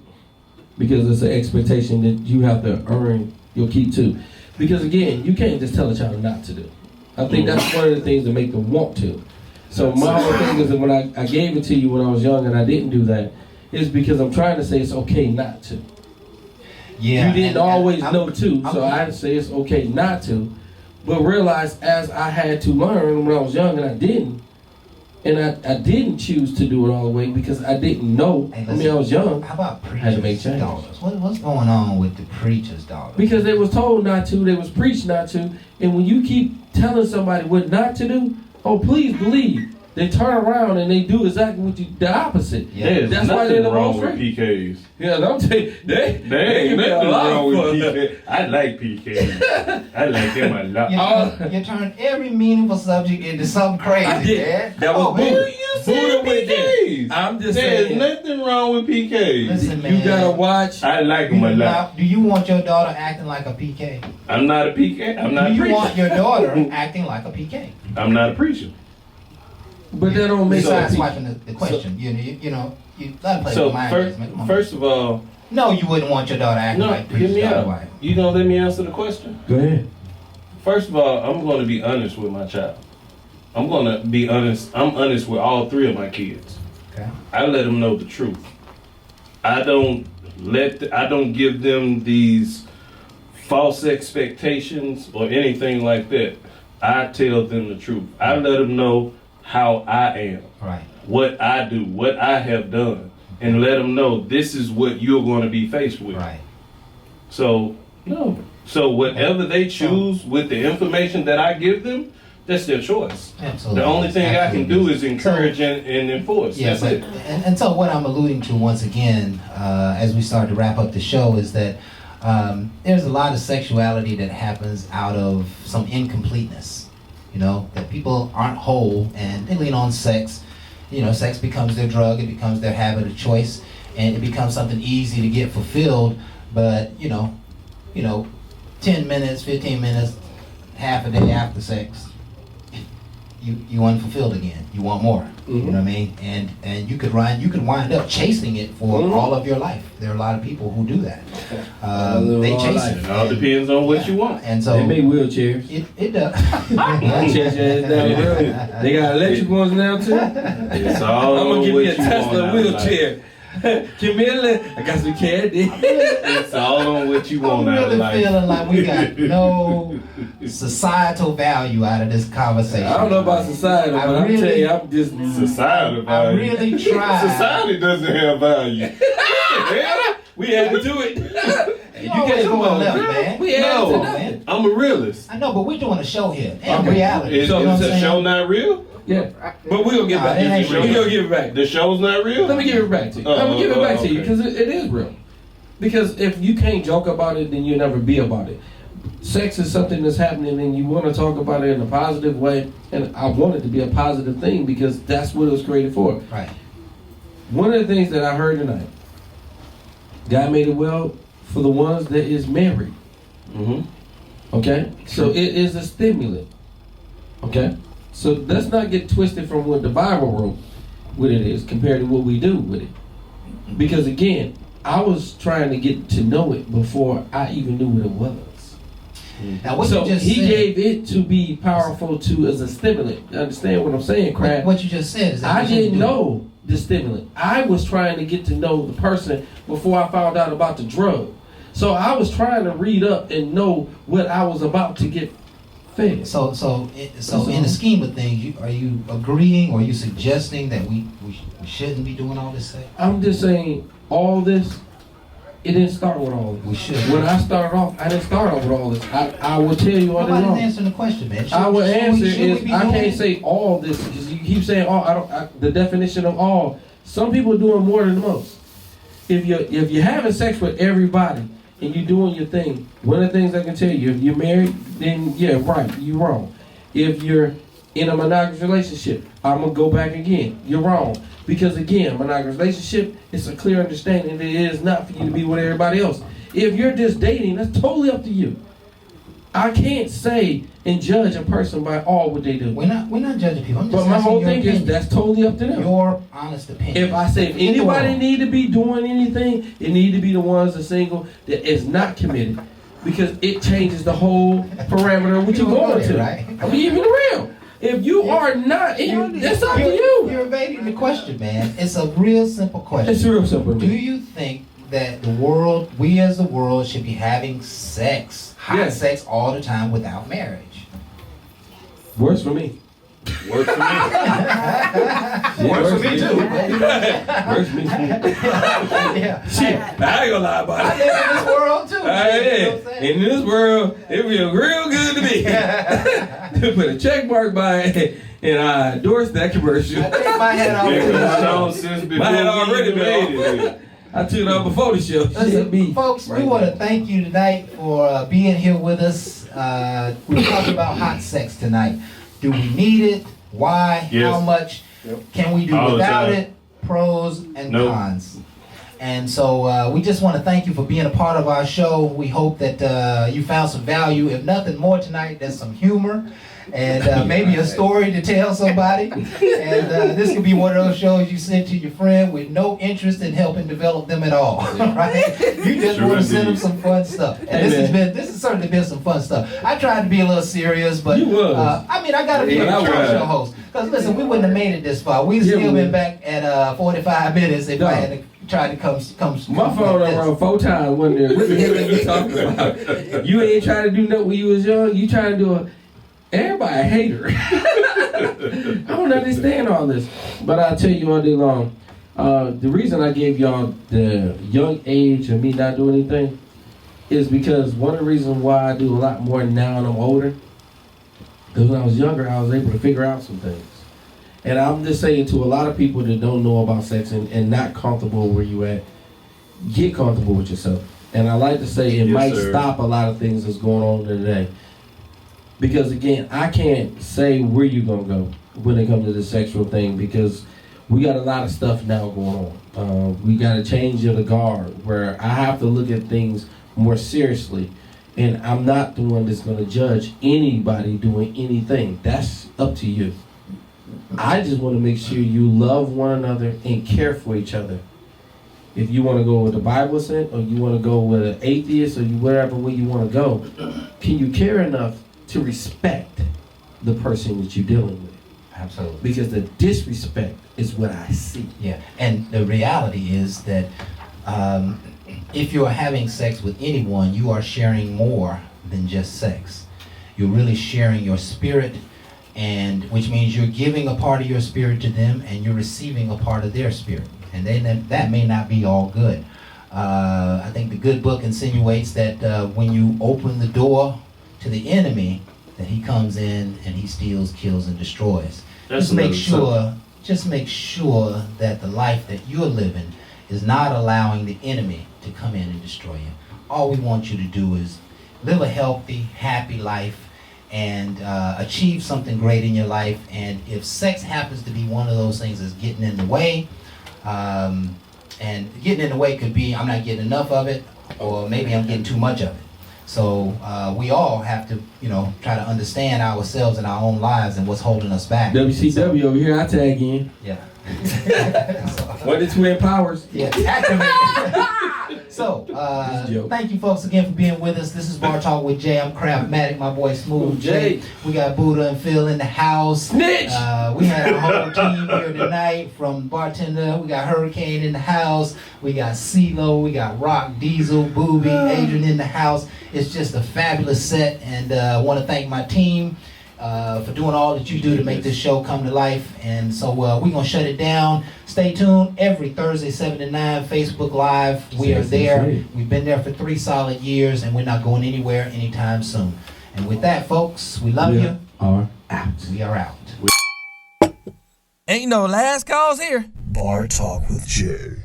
because it's an expectation that you have to earn your keep too. Because again, you can't just tell a child not to do. I think that's one of the things that make them want to. So my whole thing is that when I gave it to you when I was young and I didn't do that, is because I'm trying to say it's okay not to. Yeah. You didn't always know too, I'm- so I say it's okay not to. But realize as I had to learn when I was young and I didn't, and I didn't choose to do it all the way because I didn't know. Hey, I mean, I was young. How about Had to make preachers' change. daughters? What's going on with the preachers' daughters? Because they was told not to, they was preached not to, and when you keep telling somebody what not to do, oh please believe, they turn around and they do exactly what the opposite. Yeah. There's That's why nothing they're the wrong most with rate. PKs. Yeah, I'm telling you, they There ain't give me a nothing lot wrong with for PKs. I like PKs. I like them a lot. You turn every meaningful subject into something crazy. I did. Man. That was man. Buddha. You said Buddha with PKs. that. I'm just There's saying. nothing wrong with PKs. Listen, man. You gotta watch. I like Do them a you, lot. do you want your daughter acting like a PK? I'm not a PK. I'm not Do a you preacher. want your daughter acting like a PK? I'm not a preacher. But that don't make Besides sense. swiping the question, you gotta play So with mind games, man. Come on. first of all, No, you wouldn't want your daughter acting no, like hear preacher's me daughter. out. Why? You gonna let me answer the question? Go ahead. First of all, I'm going to be honest with my child. I'm going to be honest. I'm honest with all 3 of my kids. Okay. I let them know the truth. I don't give them these false expectations or anything like that. I tell them the truth. I let them know how I am, Right. what I do, what I have done, and let them know this is what you're going to be faced with. Right. So, no. So whatever they choose with the information that I give them, that's their choice. Absolutely. The only thing I can do is encourage So- and enforce. Yeah, That's but, it. and so what I'm alluding to once again, as we start to wrap up the show, is that there's a lot of sexuality that happens out of some incompleteness. That people aren't whole and they lean on sex. Sex becomes their drug, it becomes their habit of choice, and it becomes something easy to get fulfilled. But 10 minutes, 15 minutes, half a day after sex, you unfulfilled again. You want more. You know what I mean? And you could wind up chasing it for all of your life. There are a lot of people who do that. They chase it. It all depends on what you want. And so They make wheelchairs. it does. I chase your ass down the road. They got electric ones now too. It's all I'm gonna give what me a you Tesla want out of life. wheelchair. Camilla, I got some candy. It's all on what you want I'm out of really life. feeling like we got no societal value out of this conversation. I don't know about society, but I'm telling you, I'm just. Society I value. really tried. Society doesn't have value. We added to it. You always come going on, left, girl. man. We added to No, nothing. I'm a realist. I know, but we're doing a show here. And Okay. reality. Is you know what I'm the saying? show not real? Yeah, but we gonna get Nah, back. it ain't We real. gonna give it back. The show's not real? Let me give it back to you. Let me give it back to you because it is real. Because if you can't joke about it, then you'll never be about it. Sex is something that's happening, and you want to talk about it in a positive way. And I want it to be a positive thing because that's what it was created for. Right. One of the things that I heard tonight, God made it well for the ones that is married. Mm-hmm. Okay? So it is a stimulant. Okay? So let's not get twisted from what the Bible wrote, what it is, compared to what we do with it. Because again, I was trying to get to know it before I even knew what it was. Now, what So you just he said, gave it to be powerful to as a stimulant. You understand what I'm saying, Crab? what you just said is that I we shouldn't didn't do it. know the stimulant. I was trying to get to know the person before I found out about the drug. So I was trying to read up and know what I was about to get fed. So in the scheme of things, are you agreeing or are you suggesting that we shouldn't be doing all this sex? I'm just saying all this, it didn't start with all We this. should. When I started off, I didn't start off with all this. I will tell you all day Nobody's long. answering the question, man. I will answer should we is be I doing can't it? say all this because you keep saying all. The definition of all. Some people are doing more than most. If you're having sex with everybody and you're doing your thing, one of the things I can tell you, if you're married, then yeah, right, you're wrong. If you're in a monogamous relationship, I'm gonna go back again. You're wrong because again, monogamous relationship, it's a clear understanding that it is not for you to be with everybody else. If you're just dating, that's totally up to you. I can't say and judge a person by all what they do. We're not judging people. I'm just But my asking whole your thing is opinion. that's totally up to them. Your honest opinion. If I say if anybody need to be doing anything, it need to be the ones that single that is not committed, because it changes the whole parameter of what you're going to. Right? I'm keeping it real. If you are not, that's up to you. You're evading the question, man. It's a real simple question. It's real simple. Do you think that the world, we as the world, should be having sex, hot Yes. sex all the time without marriage? Works for me. Works for me. Works for me too. Works for me. Yeah. Shit, I ain't gonna lie about I it. live in this world too. I You know did. what I'm saying? In this world, it feels real good to me. To put a check mark by it, and I endorse that commercial. I take my hat off Been to going the on show. since before My had we already even been made it. I took it off before the show. Shit, Listen, me. folks, Right we want to there. thank you tonight for being here with us. We're talking about hot sex tonight. Do we need it? Why? Yes. How much? Yep. Can we do All the without time. it? Pros and Nope. cons. And so we just want to thank you for being a part of our show. We hope that you found some value. If nothing more tonight, there's some humor and maybe a story to tell somebody. And this could be one of those shows you send to your friend with no interest in helping develop them at all. Right? You just Sure want to send them indeed. some fun stuff. And Hey, this has certainly been some fun stuff. I tried to be a little serious, but You was. I mean, I got to be Yeah, a I talk was. show host. Because listen, we wouldn't have made it this far. We'd Yeah, still we been would. back at 45 minutes if I No. had tried to come. My phone like done this. rung 4 times one day. What the hell are you talking about? You ain't trying to do nothing when you was young. You trying to do a... Everybody a hater. I don't understand all this. But I'll tell you all day long, the reason I gave y'all the young age of me not doing anything is because one of the reasons why I do a lot more now and I'm older, because when I was younger, I was able to figure out some things. And I'm just saying to a lot of people that don't know about sex and not comfortable where you at, get comfortable with yourself. And I like to say it Yes, might sir. stop a lot of things that's going on today. Because again, I can't say where you're gonna go when it comes to the sexual thing, because we got a lot of stuff now going on. We got to change the guard where I have to look at things more seriously. And I'm not the one that's gonna judge anybody doing anything. That's up to you. I just want to make sure you love one another and care for each other. If you want to go with the Bible said, or you want to go with an atheist, or wherever way you want to go, can you care enough to respect the person that you're dealing with? Absolutely. Because the disrespect is what I see. Yeah, and the reality is that if you're having sex with anyone, you are sharing more than just sex. You're really sharing your spirit, and which means you're giving a part of your spirit to them, and you're receiving a part of their spirit. And then that may not be all good. I think the good book insinuates that when you open the door to the enemy, that he comes in and he steals, kills, and destroys. Just make sure that the life that you're living is not allowing the enemy to come in and destroy you. All we want you to do is live a healthy, happy life and achieve something great in your life. And if sex happens to be one of those things that's getting in the way, and getting in the way could be I'm not getting enough of it, or maybe I'm getting too much of it. So we all have to, try to understand ourselves and our own lives and what's holding us back. WCW over here, I tag in. Yeah. What is Twin Powers? Yeah, activate. So, thank you folks again for being with us. This is Bar Talk with Jay. I'm Craftmatic, my boy Smooth Jay. We got Buddha and Phil in the house. Snitch! We had our whole team here tonight from Bartender. We got Hurricane in the house. We got CeeLo. We got Rock, Diesel, Booby, Adrian in the house. It's just a fabulous set, and I want to thank my team for doing all that you do to make this show come to life. And so we're going to shut it down. Stay tuned every Thursday, 7 to 9, Facebook Live. We are there. We've been there for 3 solid years, and we're not going anywhere anytime soon. And with that, folks, we love you. Are out. We are out. Ain't no last calls here. Bar Talk with Jay.